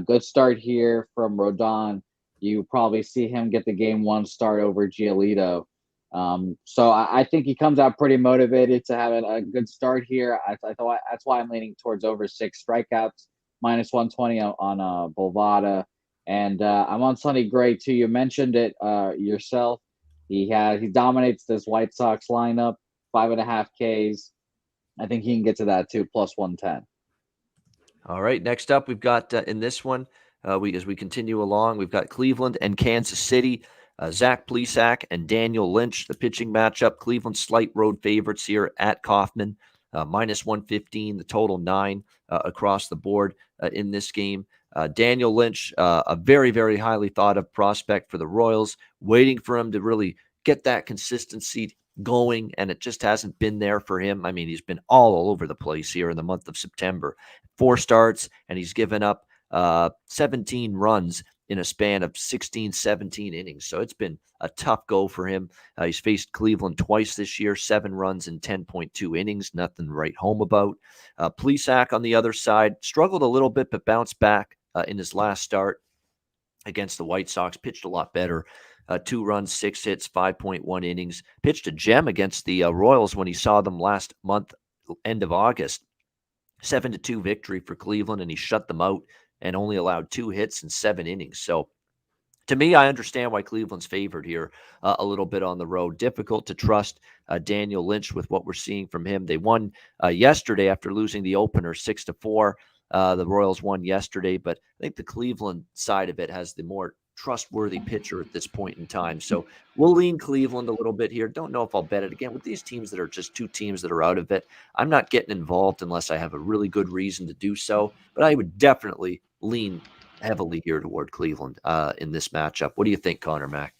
Good start here from Rodon. You probably see him get the game 1 start over Giolito. So I think he comes out pretty motivated to have a good start here. I thought that's why I'm leaning towards over 6 strikeouts, minus 120 on Bovada. And I'm on Sonny Gray too. You mentioned it yourself. He dominates this White Sox lineup, 5.5 Ks. I think he can get to that too, plus 110. All right, next up, we've got in this one, as we continue along, we've got Cleveland and Kansas City. Zach Plesac and Daniel Lynch, the pitching matchup. Cleveland slight road favorites here at Kauffman, minus 115, the total 9 across the board in this game. Daniel Lynch, a very, very highly thought of prospect for the Royals, waiting for him to really get that consistency going, and it just hasn't been there for him. I mean, he's been all over the place here in the month of September. 4 starts, and he's given up 17 runs in a span of 16, 17 innings. So it's been a tough go for him. He's faced Cleveland twice this year, 7 runs in 10.2 innings, nothing to write home about. Plesac on the other side struggled a little bit, but bounced back in his last start against the White Sox, pitched a lot better. 2 runs, 6 hits, 5.1 innings. Pitched a gem against the Royals when he saw them last month, end of August. 7-2 victory for Cleveland, and he shut them out and only allowed 2 hits in 7 innings. So to me, I understand why Cleveland's favored here a little bit on the road. Difficult to trust Daniel Lynch with what we're seeing from him. They won yesterday after losing the opener 6-4. The Royals won yesterday, but I think the Cleveland side of it has the more trustworthy pitcher at this point in time. So we'll lean Cleveland a little bit here. Don't know if I'll bet it again with these teams that are just two teams that are out of it. I'm not getting involved unless I have a really good reason to do so, but I would definitely lean heavily here toward Cleveland in this matchup. What do you think, Conor Mac?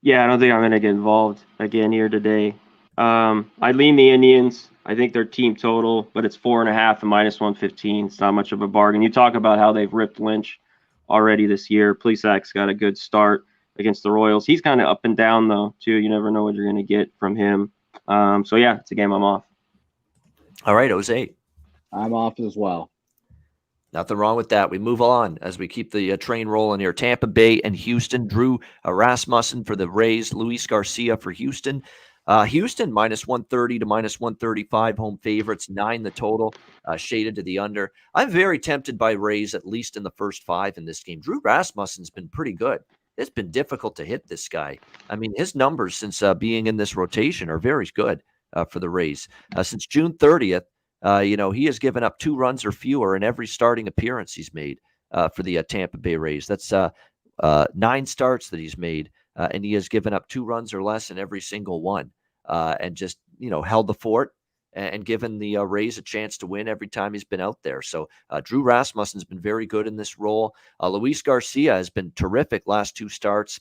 Yeah, I don't think I'm going to get involved again here today. I lean the Indians. I think their team total, but it's 4.5 and -115. It's not much of a bargain. You talk about how they've ripped Lynch already this year. Plesac's got a good start against the Royals. He's kind of up and down, though, too. You never know what you're going to get from him. So, yeah, it's a game I'm off. All right, Jose. I'm off as well. Nothing wrong with that. We move on as we keep the train rolling here. Tampa Bay and Houston. Drew Rasmussen for the Rays. Luis Garcia for Houston. Houston -130 to -135 home favorites, 9 the total, shaded to the under. I'm very tempted by Rays, at least in the first 5 in this game. Drew Rasmussen's been pretty good. It's been difficult to hit this guy. I mean, his numbers since being in this rotation are very good for the Rays. Since June 30th, he has given up 2 runs or fewer in every starting appearance he's made for the Tampa Bay Rays. That's 9 starts that he's made. And he has given up 2 runs or less in every single one, and just held the fort and given the Rays a chance to win every time he's been out there. So Drew Rasmussen's been very good in this role. Luis Garcia has been terrific last 2 starts,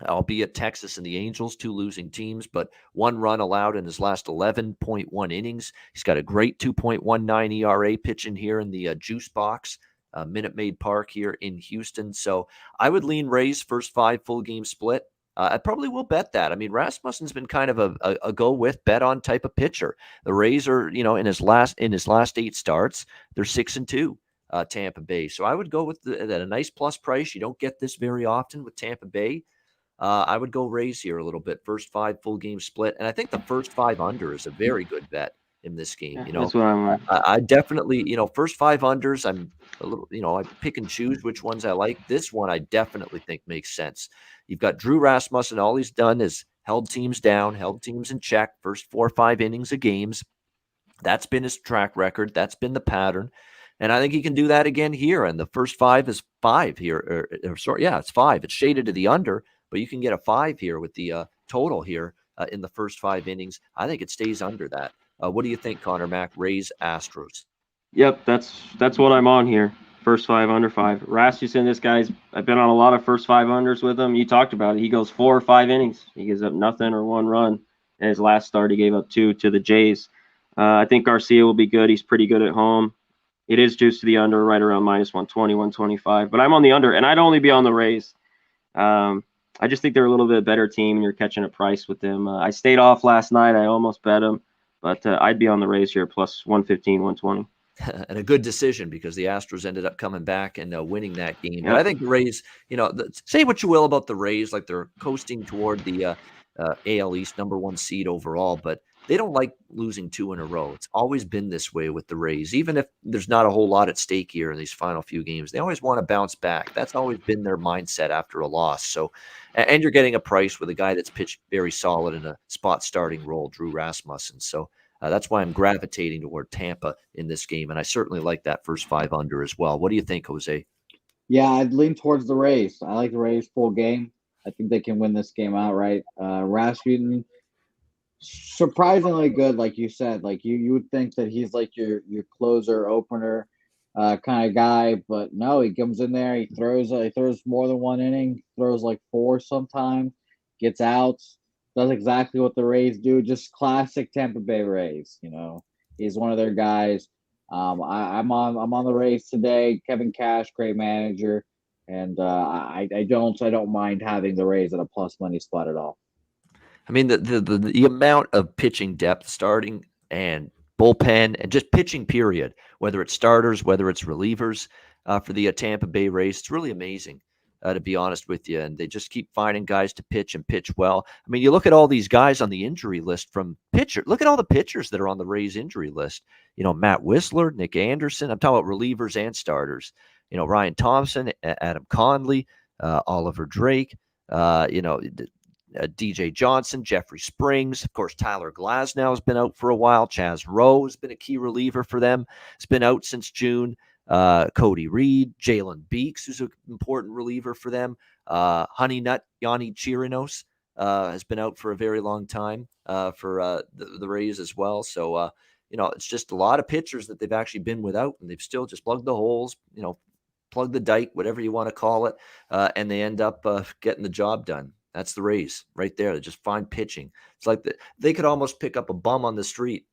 albeit Texas and the Angels, 2 losing teams, but 1 run allowed in his last 11.1 innings. He's got a great 2.19 ERA pitching here in the juice box. Minute Maid Park here in Houston. So I would lean Rays first 5 full game split. I probably will bet that. I mean, Rasmussen's been kind of a go with bet on type of pitcher. The Rays are, in his last 8 starts, they're 6-2, Tampa Bay. So I would go with at a nice plus price. You don't get this very often with Tampa Bay. I would go Rays here a little bit. First 5 full game split. And I think the first 5 under is a very good bet in this game. That's what I'm. I definitely, first 5 unders, I'm a little, I pick and choose which ones I like. This one I definitely think makes sense. You've got Drew Rasmussen. All he's done is held teams down, held teams in check, first 4 or 5 innings of games. That's been his track record. That's been the pattern. And I think he can do that again here. And the first 5 is 5 here. It's 5. It's shaded to the under, but you can get a 5 here with the total here in the first 5 innings. I think it stays under that. What do you think, Conor Mac? Rays, Astros. Yep, that's what I'm on here. First 5 under 5. Rasmussen, this guy's. I've been on a lot of first 5 unders with him. You talked about it. He goes 4 or 5 innings. He gives up nothing or 1 run. And his last start, he gave up 2 to the Jays. I think Garcia will be good. He's pretty good at home. It is juiced to the under, right around -120, 125. But I'm on the under, and I'd only be on the Rays. I just think they're a little bit better team, and you're catching a price with them. I stayed off last night. I almost bet them. But I'd be on the Rays here, plus 115, 120. And a good decision because the Astros ended up coming back and winning that game. Yep. But I think the Rays, say what you will about the Rays, like they're coasting toward the AL East #1 seed overall, but they don't like losing 2 in a row. It's always been this way with the Rays. Even if there's not a whole lot at stake here in these final few games, they always want to bounce back. That's always been their mindset after a loss. So, and you're getting a price with a guy that's pitched very solid in a spot starting role, Drew Rasmussen. So that's why I'm gravitating toward Tampa in this game. And I certainly like that first 5 under as well. What do you think, Jose? Yeah, I'd lean towards the Rays. I like the Rays full game. I think they can win this game outright. Rasmussen, surprisingly good, like you said. Like you would think that he's like your closer, opener kind of guy, but no, he comes in there, he throws more than 1 inning, throws like 4 sometimes, gets outs, does exactly what the Rays do, just classic Tampa Bay Rays. He's one of their guys. I'm on the Rays today. Kevin Cash, great manager, and I don't mind having the Rays at a plus money spot at all. I mean, the amount of pitching depth, starting and bullpen, and just pitching period, whether it's starters, whether it's relievers for the Tampa Bay Rays, it's really amazing, to be honest with you. And they just keep finding guys to pitch and pitch well. I mean, you look at all these guys on the injury list from pitcher. Look at all the pitchers that are on the Rays injury list. Matt Whistler, Nick Anderson. I'm talking about relievers and starters. Ryan Thompson, Adam Conley, Oliver Drake, DJ Johnson, Jeffrey Springs. Of course, Tyler Glasnow has been out for a while. Chaz Rowe has been a key reliever for them. It's been out since June. Cody Reed, Jalen Beeks, who's an important reliever for them. Honey Nut, Yanni Chirinos has been out for a very long time for the Rays as well. So, it's just a lot of pitchers that they've actually been without, and they've still just plugged the holes, plug the dike, whatever you want to call it, and they end up getting the job done. That's the Rays right there. They just find pitching. It's like they could almost pick up a bum on the street,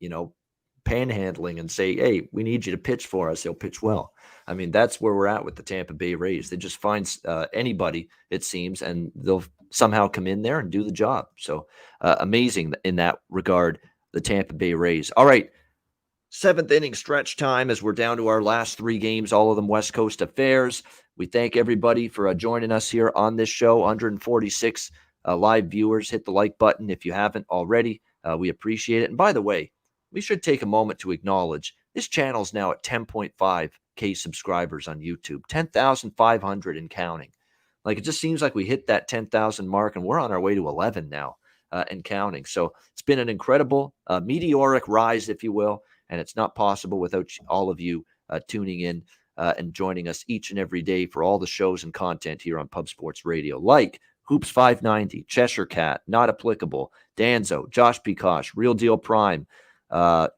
panhandling and say, hey, we need you to pitch for us. He'll pitch well. I mean, that's where we're at with the Tampa Bay Rays. They just find anybody, it seems, and they'll somehow come in there and do the job. So amazing in that regard, the Tampa Bay Rays. All right. 7th inning stretch time as we're down to our last 3 games, all of them West Coast affairs. We thank everybody for joining us here on this show. 146 live viewers. Hit the like button if you haven't already. We appreciate it. And by the way, we should take a moment to acknowledge this channel is now at 10.5K subscribers on YouTube, 10,500 and counting. Like, it just seems like we hit that 10,000 mark, and we're on our way to 11 now and counting. So it's been an incredible meteoric rise, if you will. And it's not possible without all of you tuning in and joining us each and every day for all the shows and content here on Pub Sports Radio, like Hoops 590, Cheshire Cat, Not Applicable, Danzo, Josh Pikosh, Real Deal Prime,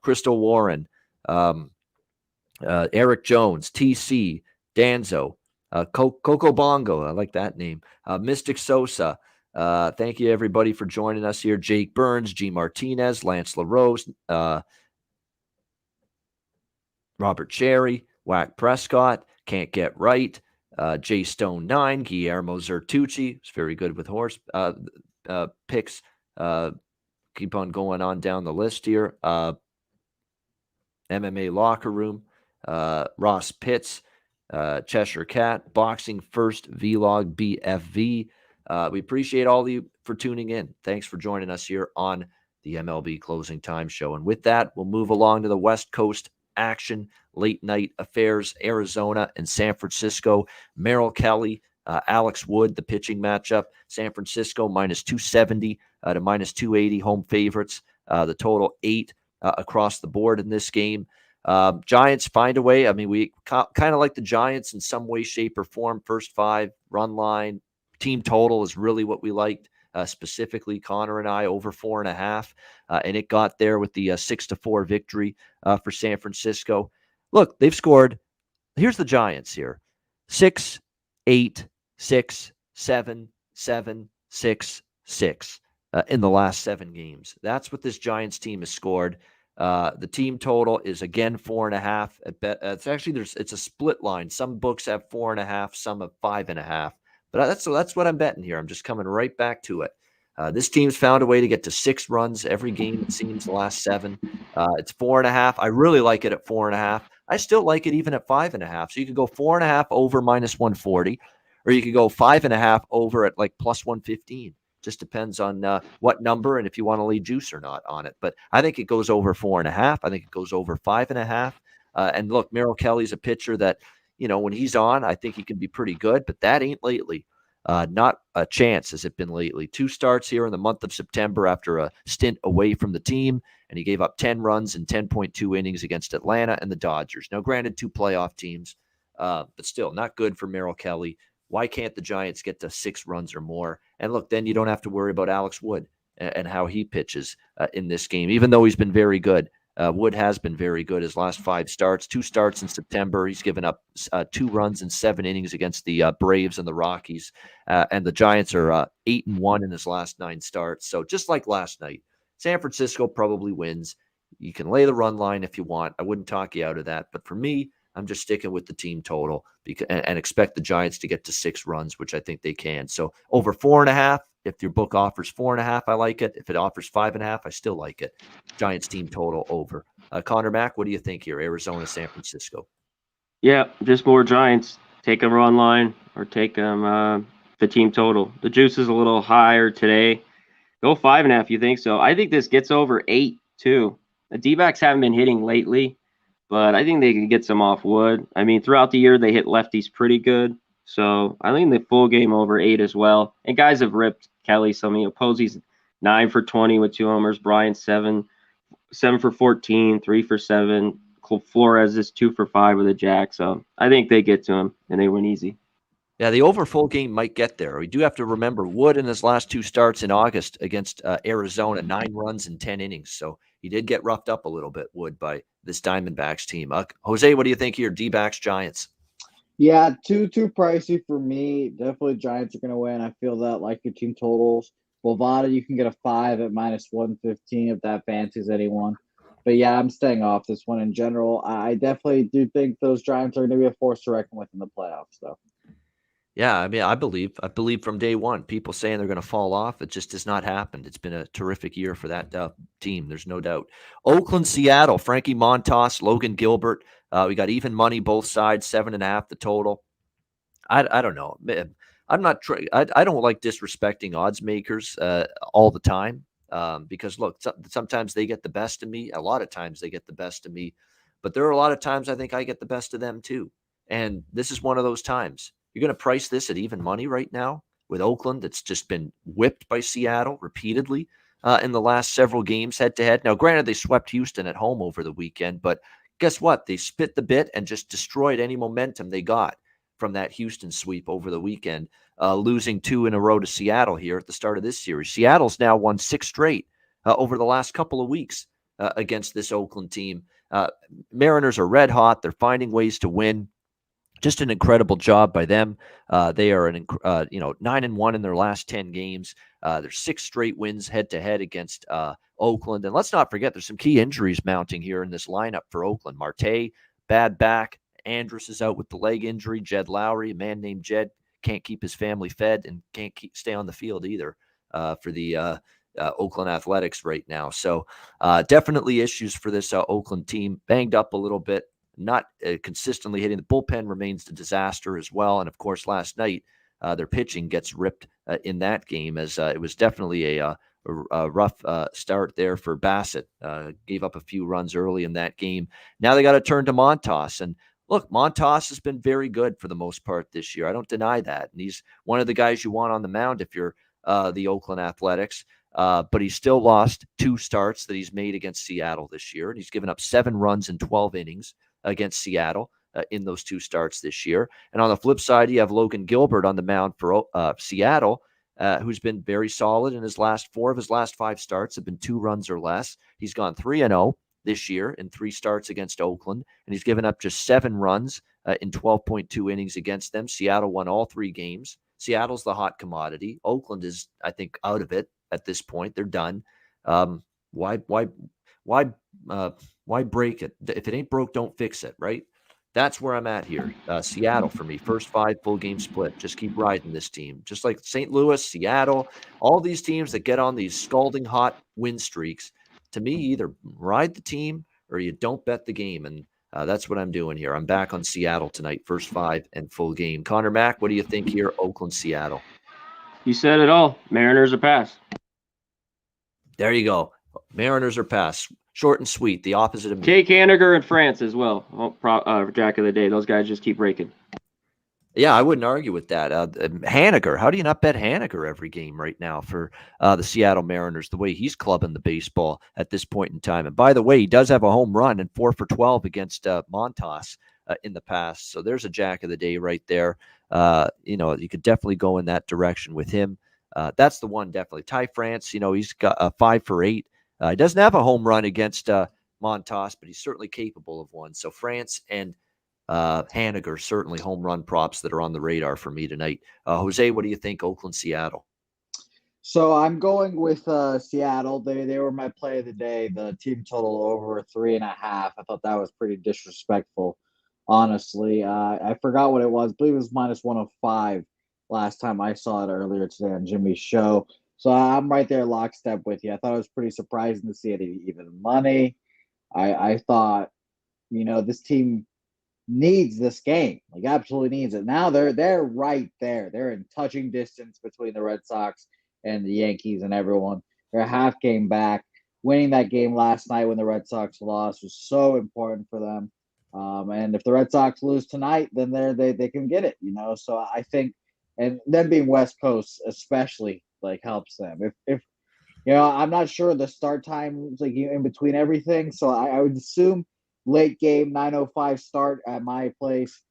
Crystal Warren, Eric Jones, TC, Danzo, Coco Bongo, I like that name, Mystic Sosa. Thank you, everybody, for joining us here. Jake Burns, G. Martinez, Lance LaRose, Robert Cherry, Whack Prescott, Can't Get Right, J Stone 9, Guillermo Zertucci, is very good with horse picks. Keep on going on down the list here. MMA Locker Room, Ross Pitts, Cheshire Cat, Boxing First Vlog BFV. We appreciate all of you for tuning in. Thanks for joining us here on the MLB Closing Time Show. And with that, we'll move along to the West Coast action, late night affairs, Arizona and San Francisco. Merrill Kelly, Alex Wood, the pitching matchup. San Francisco minus 270 to minus 280 home favorites. The total 8 across the board in this game. Giants find a way. I mean, we kind of like the Giants in some way, shape, or form. First 5, run line, team total is really what we liked. Specifically, Connor and I over 4.5, and it got there with the 6-4 victory for San Francisco. Look, they've scored. Here's the Giants here: 6, 8, 6, 7, 7, 6, 6 in the last 7 games. That's what this Giants team has scored. The team total is again 4.5. It's actually it's a split line. Some books have 4.5, some have 5.5. But that's what I'm betting here. I'm just coming right back to it. This team's found a way to get to 6 runs every game, it seems, the last 7. It's 4.5. I really like it at 4.5. I still like it even at 5.5. So you could go 4.5 over minus 140, or you could go 5.5 over at like plus 115. Just depends on what number and if you want to lay juice or not on it. But I think it goes over 4.5. I think it goes over 5.5. And look, Merrill Kelly's a pitcher that, when he's on, I think he can be pretty good, but that ain't lately. Not a chance has it been lately. 2 starts here in the month of September after a stint away from the team, and he gave up 10 runs in 10.2 innings against Atlanta and the Dodgers. Now, granted, 2 playoff teams, but still not good for Merrill Kelly. Why can't the Giants get to 6 runs or more? And look, then you don't have to worry about Alex Wood and how he pitches in this game, even though he's been very good. Wood has been very good his last 5 starts, 2 starts in September. He's given up 2 runs in 7 innings against the Braves and the Rockies. And the Giants are 8-1 in his last 9 starts. So just like last night, San Francisco probably wins. You can lay the run line if you want. I wouldn't talk you out of that. But for me, I'm just sticking with the team total and expect the Giants to get to 6 runs, which I think they can. So over 4.5. If your book offers 4.5, I like it. If it offers 5.5, I still like it. Giants team total over. Conor Mac, what do you think here? Arizona, San Francisco. Yeah, just more Giants. Take them run line or take them the team total. The juice is a little higher today. Go 5.5. You think so? I think this gets over 8 too. The D-backs haven't been hitting lately, but I think they can get some off Wood. I mean, throughout the year they hit lefties pretty good. So I think the full game over 8 as well. And guys have ripped Kelly. Posey's 9 for 20 with 2 homers. Bryant 7 for 14, 3 for 7. Flores is 2 for 5 with a jack, so I think they get to him and they win easy. Yeah, the over full game might get there. We do have to remember Wood in his last 2 starts in August against Arizona, 9 runs in 10 innings. So he did get roughed up a little bit, Wood, by this Diamondbacks team. Jose, what do you think here? D-backs, Giants. Yeah, too pricey for me. Definitely Giants are going to win. I feel that like your team totals. Bovada, you can get a 5 at -115 if that fancies anyone. But yeah, I'm staying off this one in general. I definitely do think those Giants are going to be a force to reckon with in the playoffs, though. Yeah, I mean, I believe from day one. People saying they're going to fall off, it just has not happened. It's been a terrific year for that team. There's no doubt. Oakland, Seattle, Frankie Montas, Logan Gilbert. We got even money both sides, 7.5 the total. I don't know. I'm not. I don't like disrespecting odds makers all the time because look, sometimes they get the best of me. A lot of times they get the best of me, but there are a lot of times I think I get the best of them too. And this is one of those times. You're going to price this at even money right now with Oakland that's just been whipped by Seattle repeatedly in the last several games head to head. Now, granted, they swept Houston at home over the weekend, but guess what? They spit the bit and just destroyed any momentum they got from that Houston sweep over the weekend, losing 2 in a row to Seattle here at the start of this series. Seattle's now won 6 straight over the last couple of weeks against this Oakland team. Mariners are red hot. They're finding ways to win. Just an incredible job by them. They are 9-1 in their last 10 games. There's 6 straight wins head to head against Oakland. And let's not forget, there's some key injuries mounting here in this lineup for Oakland. Marte, bad back. Andrus is out with the leg injury. Jed Lowry, a man named Jed, can't keep his family fed and can't stay on the field either for the Oakland Athletics right now. So definitely issues for this Oakland team. Banged up a little bit, not consistently hitting. The bullpen remains a disaster as well. And of course, last night, their pitching gets ripped in that game as it was definitely a rough start there for Bassett. Gave up a few runs early in that game. Now they got to turn to Montas. And look, Montas has been very good for the most part this year. I don't deny that. And he's one of the guys you want on the mound if you're the Oakland Athletics. But he's still lost 2 starts that he's made against Seattle this year. And he's given up 7 runs in 12 innings against Seattle in those 2 starts this year. And on the flip side, you have Logan Gilbert on the mound for Seattle, who's been very solid in his 4 of his last 5 starts have been 2 runs or less. He's gone 3-0. This year in 3 starts against Oakland, and he's given up just 7 runs in 12.2 innings against them. Seattle won all 3 games. Seattle's the hot commodity. Oakland is, I think, out of it at this point. They're done. Why break it? If it ain't broke, don't fix it, right? That's where I'm at here. Seattle for me, first 5 full game split. Just keep riding this team. Just like St. Louis, Seattle, all these teams that get on these scalding hot win streaks. To me, either ride the team or you don't bet the game. And that's what I'm doing here. I'm back on Seattle tonight, first 5 and full game. Conor Mac, what do you think here? Oakland, Seattle. You said it all. Mariners are pass. There you go. Mariners are pass. Short and sweet. The opposite of me. Jake Haniger in France as well. Jack of the day. Those guys just keep raking. Yeah, I wouldn't argue with that. Haniger, how do you not bet Haniger every game right now for the Seattle Mariners, the way he's clubbing the baseball at this point in time? And by the way, he does have a home run and 4 for 12 against Montas in the past. So there's a jack of the day right there. You could definitely go in that direction with him. That's the one, definitely. Ty France, he's got a 5 for 8. He doesn't have a home run against Montas, but he's certainly capable of one. So France and Haniger, certainly home run props that are on the radar for me tonight. Jose, what do you think? Oakland, Seattle. So I'm going with Seattle. They were my play of the day. The team total over 3.5. I thought that was pretty disrespectful, honestly. I forgot what it was. I believe it was -105 last time I saw it earlier today on Jimmy's show. So I'm right there lockstep with you. I thought it was pretty surprising to see it even money. I thought, this team needs this game, like absolutely needs it. Now they're right there. They're in touching distance between the Red Sox and the Yankees and everyone. They're a half game back. Winning that game last night when the Red Sox lost was so important for them. And if the Red Sox lose tonight, then they can get it, So I think, and them being West Coast especially helps them. If I'm not sure the start time is in between everything, so I would assume late game 9:05 start at my place.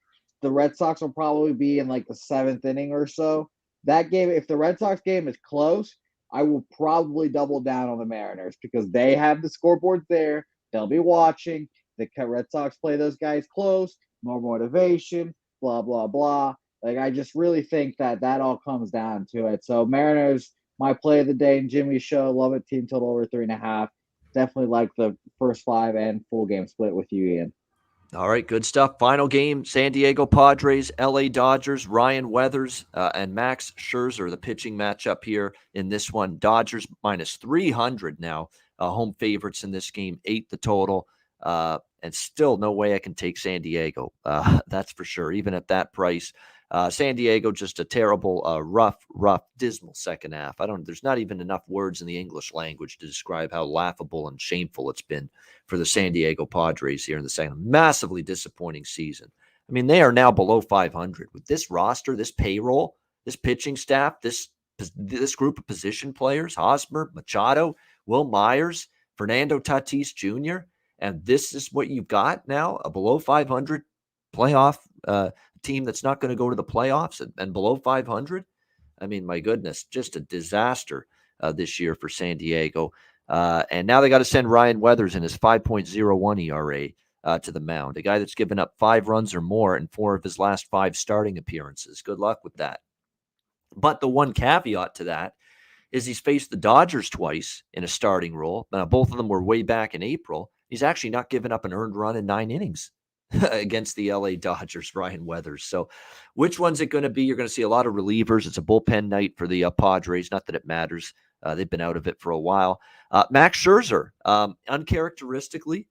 The Red Sox will probably be in like the 7th inning or so. That game, if the Red Sox game is close, I will probably double down on the Mariners because they have the scoreboard there. They'll be watching. The Red Sox play those guys close, more motivation, blah, blah, blah. Like, I just really think that all comes down to it. So, Mariners, my play of the day in Jimmy's show, love it, team total over 3.5. Definitely like the first 5 and full game split with you, Ian. All right, good stuff. Final game, San Diego Padres, LA Dodgers, Ryan Weathers, and Max Scherzer, the pitching matchup here in this one. Dodgers minus 300 now, home favorites in this game, 8 the total, and still no way I can take San Diego. That's for sure, even at that price. San Diego, just a terrible, rough, dismal second half. There's not even enough words in the English language to describe how laughable and shameful it's been for the San Diego Padres here in the second. Massively disappointing season. I mean, they are now below 500 with this roster, this payroll, this pitching staff, this group of position players, Hosmer, Machado, Will Myers, Fernando Tatis Jr., and this is what you've got now, a below 500 playoff team that's not going to go to the playoffs and below 500. I mean, my goodness, just a disaster this year for San Diego. And now they got to send Ryan Weathers in his 5.01 ERA to the mound, a guy that's given up 5 runs or more in 4 of his last 5 starting appearances. Good luck with that. But the one caveat to that is he's faced the Dodgers twice in a starting role. Both of them were way back in April. He's actually not given up an earned run in 9 innings. Against the LA Dodgers, Ryan Weathers. So which one's it going to be? You're going to see a lot of relievers. It's a bullpen night for the Padres. Not that it matters. They've been out of it for a while. Max Scherzer, uncharacteristically,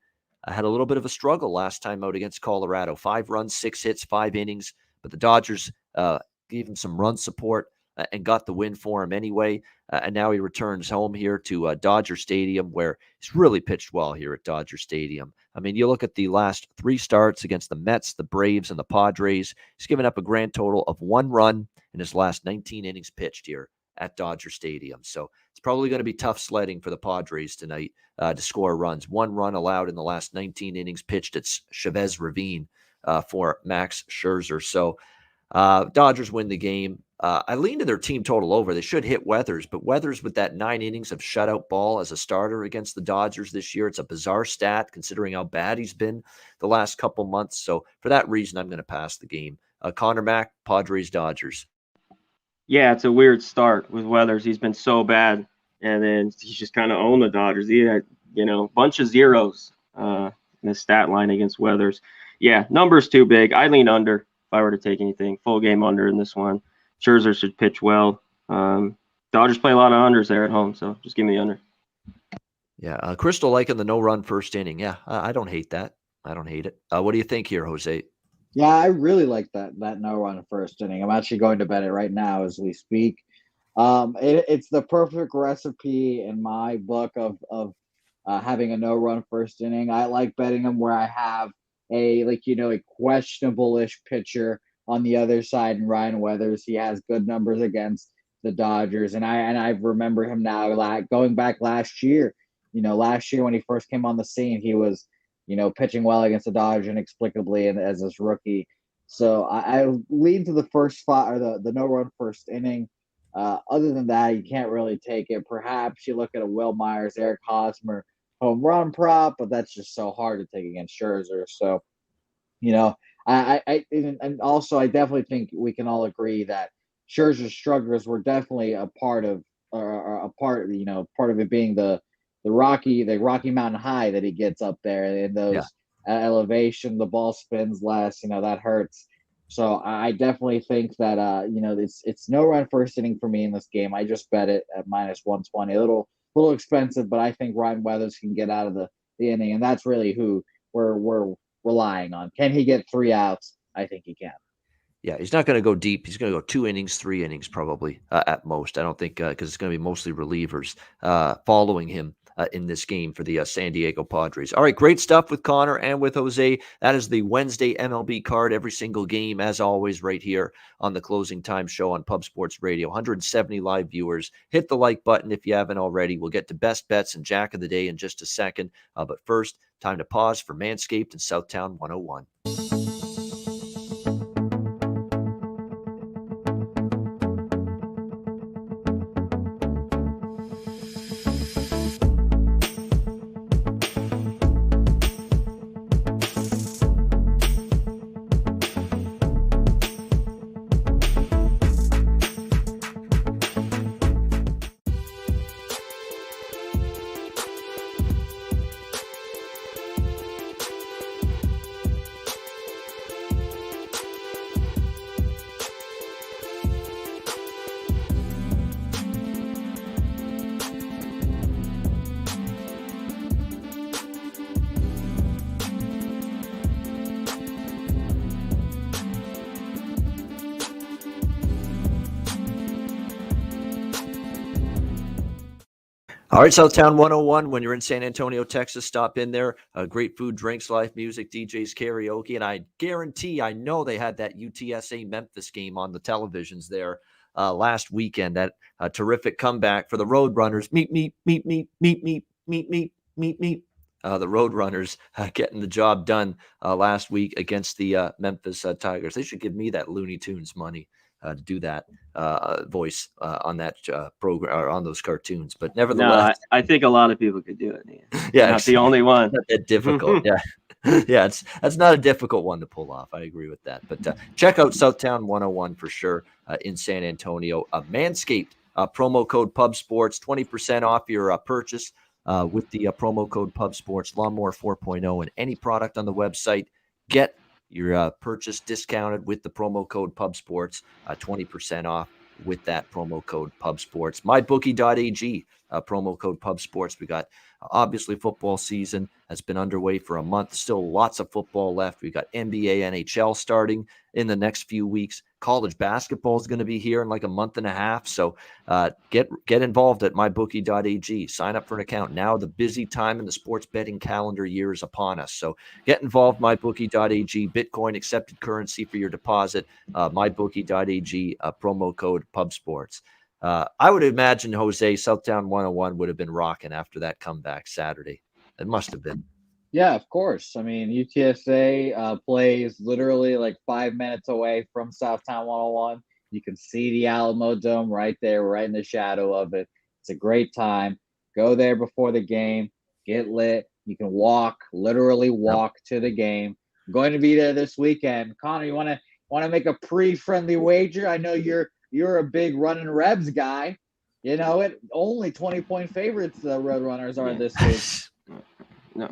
had a little bit of a struggle last time out against Colorado. 5 runs, 6 hits, 5 innings. But the Dodgers gave him some run support and got the win for him anyway. And now he returns home here to Dodger Stadium, where he's really pitched well here at Dodger Stadium. I mean, you look at the last 3 starts against the Mets, the Braves, and the Padres. He's given up a grand total of 1 run in his last 19 innings pitched here at Dodger Stadium. So it's probably going to be tough sledding for the Padres tonight to score runs. 1 run allowed in the last 19 innings pitched at Chavez Ravine for Max Scherzer. So Dodgers win the game. I lean to their team total over. They should hit Weathers, but Weathers with that 9 innings of shutout ball as a starter against the Dodgers this year, it's a bizarre stat considering how bad he's been the last couple months. So for that reason, I'm going to pass the game. Conor Mac, Padres, Dodgers. Yeah, it's a weird start with Weathers. He's been so bad, and then he's just kind of owned the Dodgers. He had, a bunch of zeros in the stat line against Weathers. Yeah, numbers too big. I lean under if I were to take anything. Full game under in this one. Scherzer should pitch well. Dodgers play a lot of unders there at home, so just give me the under. Yeah, Crystal liking the no-run first inning. Yeah, I don't hate that. I don't hate it. What do you think here, Jose? Yeah, I really like that no-run first inning. I'm actually going to bet it right now as we speak. It's the perfect recipe in my book of having a no-run first inning. I like betting them where I have a questionable-ish pitcher on the other side, and Ryan Weathers. He has good numbers against the Dodgers, and I remember him now, like going back last year. Last year when he first came on the scene, he was, pitching well against the Dodgers inexplicably and as this rookie. So I lean to the first spot or the no-run first inning. Other than that, you can't really take it. Perhaps you look at a Will Myers, Eric Hosmer home run prop, but that's just so hard to take against Scherzer. So, and also I definitely think we can all agree that Scherzer's struggles were definitely a part of it being the Rocky Mountain high that he gets up there in those elevation. The ball spins less, that hurts. So I definitely think that it's no run first inning for me in this game. I just bet it at minus 120. A little expensive, but I think Ryan Weathers can get out of the inning, and that's really who we're relying on. Can he get 3 outs? I think he can. Yeah, he's not going to go deep. He's going to go 2 innings, 3 innings probably at most. I don't think because it's going to be mostly relievers following him in this game for the San Diego Padres. All right, great stuff with Connor and with Jose. That is the Wednesday MLB card. Every single game, as always, right here on the Closing Time Show on Pub Sports Radio. 170 live viewers. Hit the like button if you haven't already. We'll get to best bets and Jack of the Day in just a second. But first, time to pause for Manscaped and Southtown 101. All right, Southtown 101. When you're in San Antonio, Texas, stop in there. Great food, drinks, live music, DJs, karaoke. And I guarantee, I know they had that UTSA Memphis game on the televisions there last weekend. That terrific comeback for the Roadrunners. Meet. The Roadrunners getting the job done last week against the Memphis Tigers. They should give me that Looney Tunes money to do that voice on that program or on those cartoons. But nevertheless, no, I think a lot of people could do it. Man. Yeah, not the only one. Not that difficult. Yeah, yeah, that's not a difficult one to pull off. I agree with that. But check out Southtown 101 for sure in San Antonio. Manscaped promo code PubSports, 20% off your purchase with the promo code PubSports. Lawnmower 4.0 and any product on the website. Get your purchase discounted with the promo code PubSports, 20% off with that promo code PubSports. MyBookie.ag, promo code PubSports. We got obviously football season has been underway for a month. Still lots of football left. We got NBA, NHL starting in the next few weeks. College basketball is going to be here in like a month and a half. So get involved at mybookie.ag. Sign up for an account. Now the busy time in the sports betting calendar year is upon us. So get involved, mybookie.ag. Bitcoin accepted currency for your deposit. Mybookie.ag, promo code PubSports. I would imagine, Jose, Southtown 101 would have been rocking after that comeback Saturday. It must have been. Yeah, of course. I mean, UTSA plays literally like 5 minutes away from Southtown 101. You can see the Alamo Dome right there, right in the shadow of it. It's a great time. Go there before the game, get lit. You can literally walk to the game. I'm going to be there this weekend. Connor, you want to make a pre-friendly wager? I know you're a big running Rebs guy. You know it. Only 20-point favorites the Roadrunners are this week. No.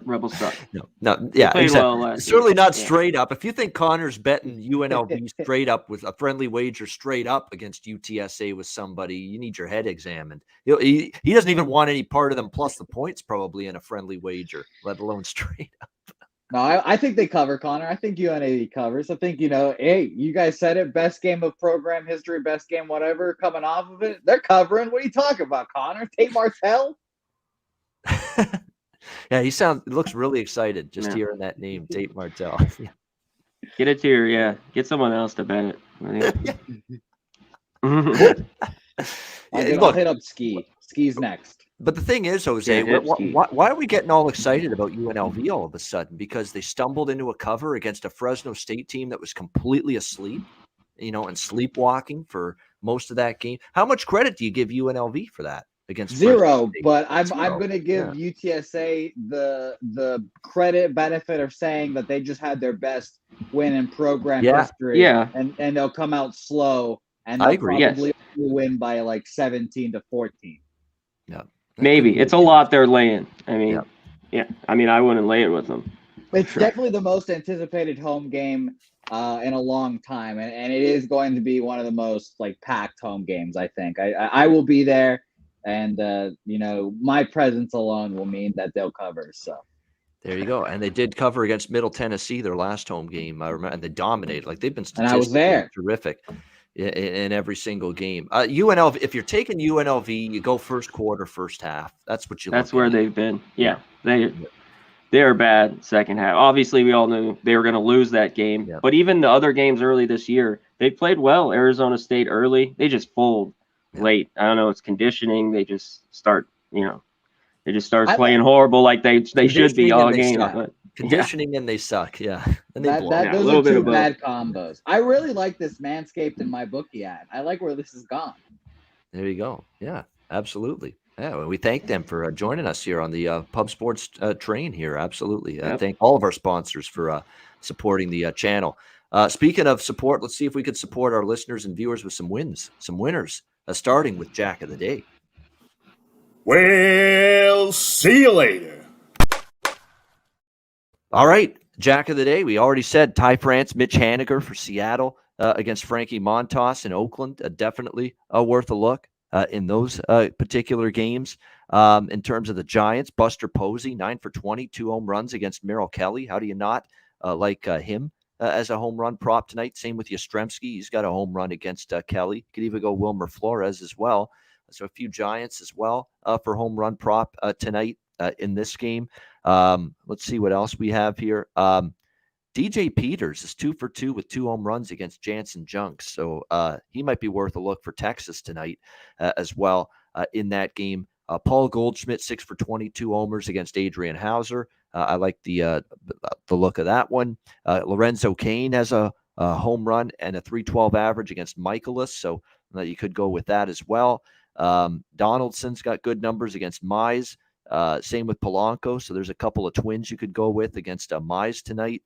Rebels suck. No. Yeah, exactly. Well certainly not straight up. If you think Connor's betting UNLV straight up with a friendly wager straight up against UTSA with somebody, you need your head examined. He doesn't even want any part of them plus the points probably in a friendly wager, let alone straight up. No, I think they cover, Connor. I think UNLV covers. I think, hey, you guys said it, best game of program history, best game, whatever, coming off of it. They're covering. What are you talking about, Connor? Tate Martell? Yeah, he looks really excited just hearing that name, Tate Martell. Get it to get someone else to bet it. I'll hit up Ski. Ski's next. But the thing is, Jose, why are we getting all excited about UNLV all of a sudden? Because they stumbled into a cover against a Fresno State team that was completely asleep, and sleepwalking for most of that game. How much credit do you give UNLV for that? Against zero, but I'm going to give UTSA the credit benefit of saying that they just had their best win in program history. Yeah, and they'll come out slow, and I they'll agree. probably win by like 17-14. Yeah, maybe it's a lot they're laying. I mean, I mean, I wouldn't lay it with them. It's definitely the most anticipated home game in a long time, and it is going to be one of the most packed home games. I think I will be there. And, my presence alone will mean that they'll cover. So there you go. And they did cover against Middle Tennessee, their last home game. I remember, and they dominated. They've been and I was there. Terrific. in every single game. UNLV, if you're taking UNLV, you go first quarter, first half. That's what you look That's where at. they've been. Yeah, they are bad second half. Obviously, we all knew they were going to lose that game. Yeah. But even the other games early this year, they played well. Arizona State early, they just fold late. I don't know. It's conditioning. They just start, they just start playing horrible like they should be all game. But, conditioning and they suck. Yeah. And they blow. Those are two bad combos. I really like this Manscaped in my bookie ad. I like where this has gone. There you go. Yeah, absolutely. Yeah, well, we thank them for joining us here on the Pub Sports train here. Absolutely. Thank all of our sponsors for supporting the channel. Speaking of support, let's see if we could support our listeners and viewers with some winners, starting with Jack of the Day. Well, see you later. All right, Jack of the Day. We already said Ty France, Mitch Haniger for Seattle against Frankie Montas in Oakland. Definitely worth a look in those particular games. In terms of the Giants, Buster Posey, 9 for 20, 2 home runs against Merrill Kelly. How do you not like him as a home run prop tonight? Same with Yastrzemski. He's got a home run against Kelly. Could even go Wilmer Flores as well. So a few Giants as well for home run prop tonight in this game. Let's see what else we have here. DJ Peters is 2 for 2 with 2 home runs against Jansen Junks. So he might be worth a look for Texas tonight as well in that game. Paul Goldschmidt, 6 for 22 homers against Adrian Hauser. I like the look of that one. Lorenzo Cain has a home run and a 312 average against Michaelis. So you could go with that as well. Donaldson's got good numbers against Mize. Same with Polanco. So there's a couple of Twins you could go with against Mize tonight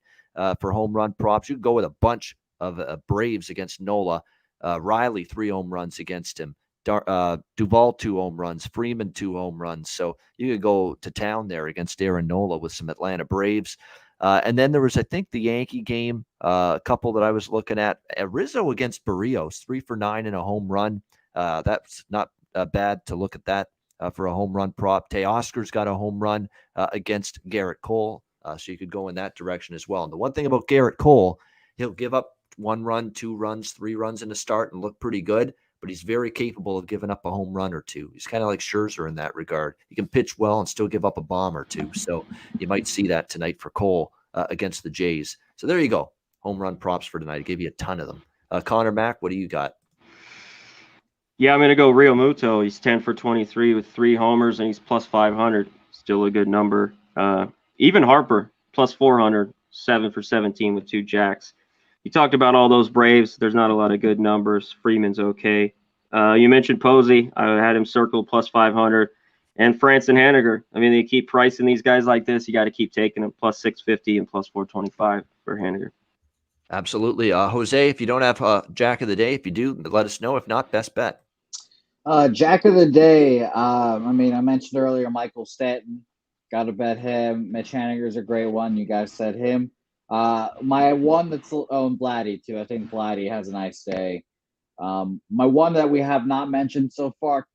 for home run props. You could go with a bunch of Braves against Nola. Riley, 3 home runs against him. Duvall, 2 home runs. Freeman, 2 home runs. So you could go to town there against Aaron Nola with some Atlanta Braves. And then there was, I think, the Yankee game, a couple that I was looking at. Rizzo against Barrios, 3 for 9 and a home run. That's not bad to look at that for a home run prop. Teoscar's got a home run against Garrett Cole. So you could go in that direction as well. And the one thing about Garrett Cole, he'll give up 1 run, 2 runs, 3 runs in the start and look pretty good, but he's very capable of giving up a home run or 2. He's kind of like Scherzer in that regard. He can pitch well and still give up a bomb or 2. So you might see that tonight for Cole against the Jays. So there you go. Home run props for tonight. I gave you a ton of them. Conor Mac, what do you got? Yeah, I'm going to go Real Muto. He's 10 for 23 with 3 homers, and he's plus 500. Still a good number. Even Harper, plus 400, 7 for 17 with 2 jacks. You talked about all those Braves. There's not a lot of good numbers. Freeman's okay. You mentioned Posey. I had him circled plus 500. And France and Haniger. I mean, they keep pricing these guys like this. You got to keep taking them, plus 650 and plus 425 for Haniger. Absolutely. Jose, if you don't have Jack of the Day, if you do, let us know. If not, best bet. Jack of the Day. I mentioned earlier Michael Stanton. Got to bet him. Mitch Haniger's a great one. You guys said him. My one that's Vladdy too. I think Vladdy has a nice day. My one that we have not mentioned so far,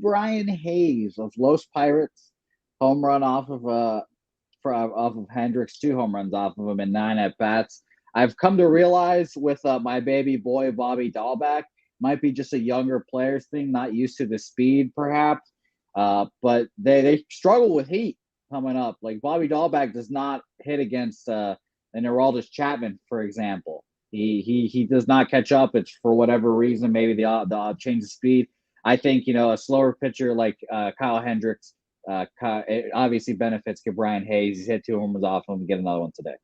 Brian Hayes of Los Pirates, home run off of Hendricks, 2 home runs off of him in 9 at bats. I've come to realize with my baby boy Bobby Dahlbeck, might be just a younger players thing, not used to the speed perhaps, but they struggle with heat coming up. Like Bobby Dahlbeck does not hit against an Aroldis Chapman, for example. He does not catch up. It's for whatever reason, maybe the change of speed. I think a slower pitcher like Kyle Hendricks it obviously benefits Brian Hayes. He's hit 2 homers off him. Get another one today.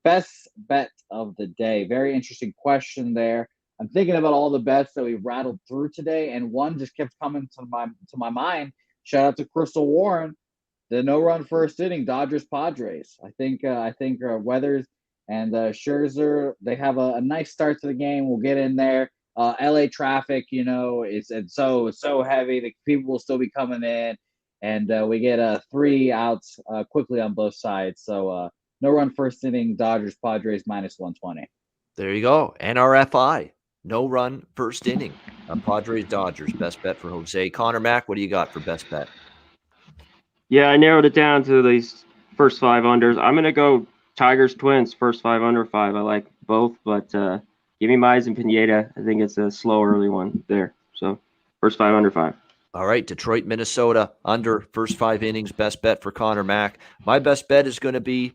Best bet of the day. Very interesting question there. I'm thinking about all the bets that we rattled through today, and one just kept coming to my mind. Shout out to Crystal Warren, the no-run first inning, Dodgers Padres. I think Weathers and Scherzer, they have a nice start to the game. We'll get in there. LA traffic, it's so heavy. The people will still be coming in, and we get 3 outs quickly on both sides. So no-run first inning, Dodgers Padres minus 120. There you go. NRFI. No run first inning. Padres Dodgers. Best bet for Jose. Conor Mac, what do you got for best bet? Yeah, I narrowed it down to these first 5 unders. I'm going to go Tigers Twins, first 5 under 5. I like both, but Give me Mize and Pineda. I think it's a slow early one there. So first 5 under 5. All right, Detroit, Minnesota, under first 5 innings, best bet for Conor Mac. My best bet is going to be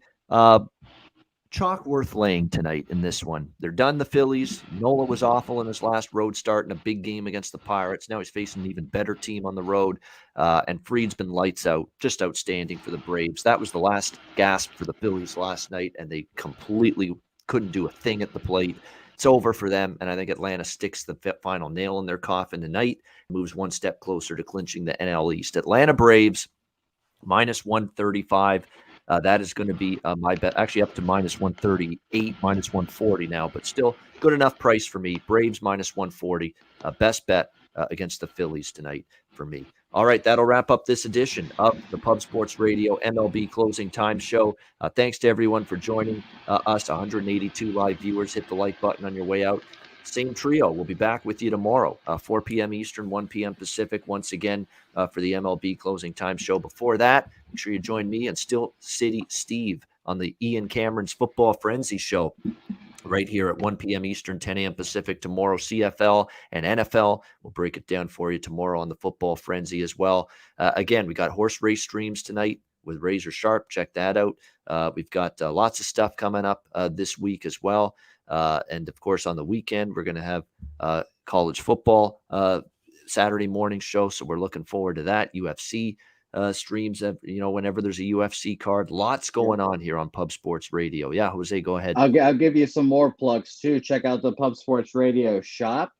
chalk worth laying tonight in this one. They're done, the Phillies. Nola was awful in his last road start in a big game against the Pirates. Now he's facing an even better team on the road. And Fried's been lights out, just outstanding for the Braves. That was the last gasp for the Phillies last night, and they completely couldn't do a thing at the plate. It's over for them, and I think Atlanta sticks the final nail in their coffin tonight, moves one step closer to clinching the NL East. Atlanta Braves, minus 135. That is going to be my bet, actually up to minus 138, minus 140 now, but still good enough price for me. Braves minus 140, best bet against the Phillies tonight for me. All right, that'll wrap up this edition of the Pub Sports Radio MLB Closing Time Show. Thanks to everyone for joining us, 182 live viewers. Hit the like button on your way out. Same trio. We'll be back with you tomorrow, 4 p.m. Eastern, 1 p.m. Pacific, once again for the MLB Closing Time Show. Before that, make sure you join me and Still City Steve on the Ian Cameron's Football Frenzy Show right here at 1 p.m. Eastern, 10 a.m. Pacific tomorrow. CFL and NFL. We'll break it down for you tomorrow on the Football Frenzy as well. Again, we got horse race streams tonight with Razor Sharp. Check that out. We've got lots of stuff coming up this week as well. And of course, on the weekend, we're going to have college football Saturday morning show. So we're looking forward to that. UFC streams, whenever there's a UFC card. Lots going on here on Pub Sports Radio. Yeah, Jose, go ahead. I'll give you some more plugs too. Check out the Pub Sports Radio shop.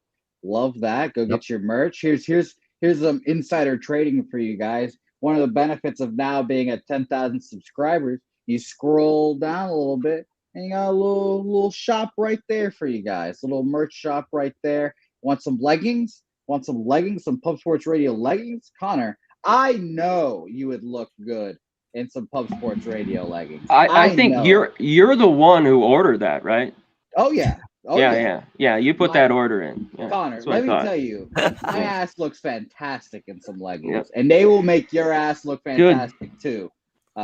Love that. Go get your merch. Here's some insider trading for you guys. One of the benefits of now being at 10,000 subscribers, you scroll down a little bit and you got a little shop right there for you guys. A little merch shop right there. Want some leggings? Some Pub Sports Radio leggings? Connor, I know you would look good in some Pub Sports Radio leggings. I think you're the one who ordered that, right? Oh yeah. Yeah. You put that order in. Yeah, Connor, let me tell you, my ass looks fantastic in some leggings, and they will make your ass look fantastic too.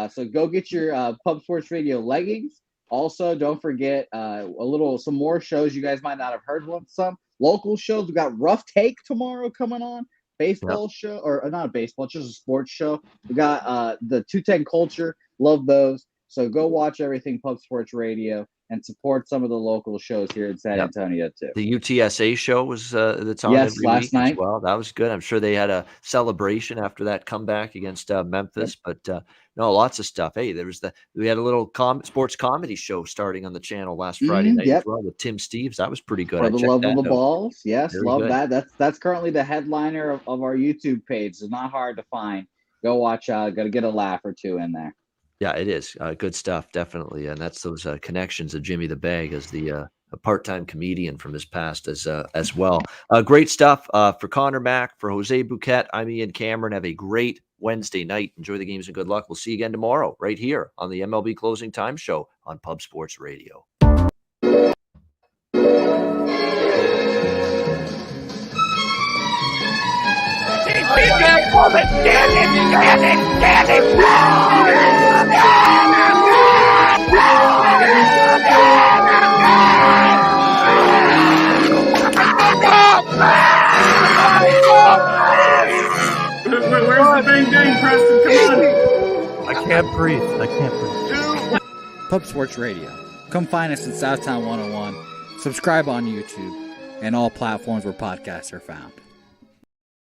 So go get your Pub Sports Radio leggings. Also, don't forget some more shows you guys might not have heard of. Some local shows. We got Rough Take tomorrow coming on. Baseball show, or not a baseball, it's just a sports show. We got the 210 Culture. Love those. So go watch everything Pub Sports Radio and support some of the local shows here in San Antonio too. The UTSA show was that's on every last week night. As well. That was good. I'm sure they had a celebration after that comeback against Memphis. But no, lots of stuff. Hey, we had a little sports comedy show starting on the channel last Friday night as well with Tim Steves. That was pretty good. For the love of the balls, yes, Very love good. that. That's currently the headliner of our YouTube page. It's not hard to find. Go watch. Got to get a laugh or two in there. Yeah, it is good stuff, definitely, and that's those connections of Jimmy the Bag as a part-time comedian from his past as well. Great stuff for Conor Mac, for Jose Bouquett. I'm Ian Cameron. Have a great Wednesday night. Enjoy the games and good luck. We'll see you again tomorrow right here on the MLB Closing Time Show on Pub Sports Radio. Where's the bang, Preston? Come on. I can't breathe. Pub Sports Radio. Come find us in Southtown 101. Subscribe on YouTube and all platforms where podcasts are found.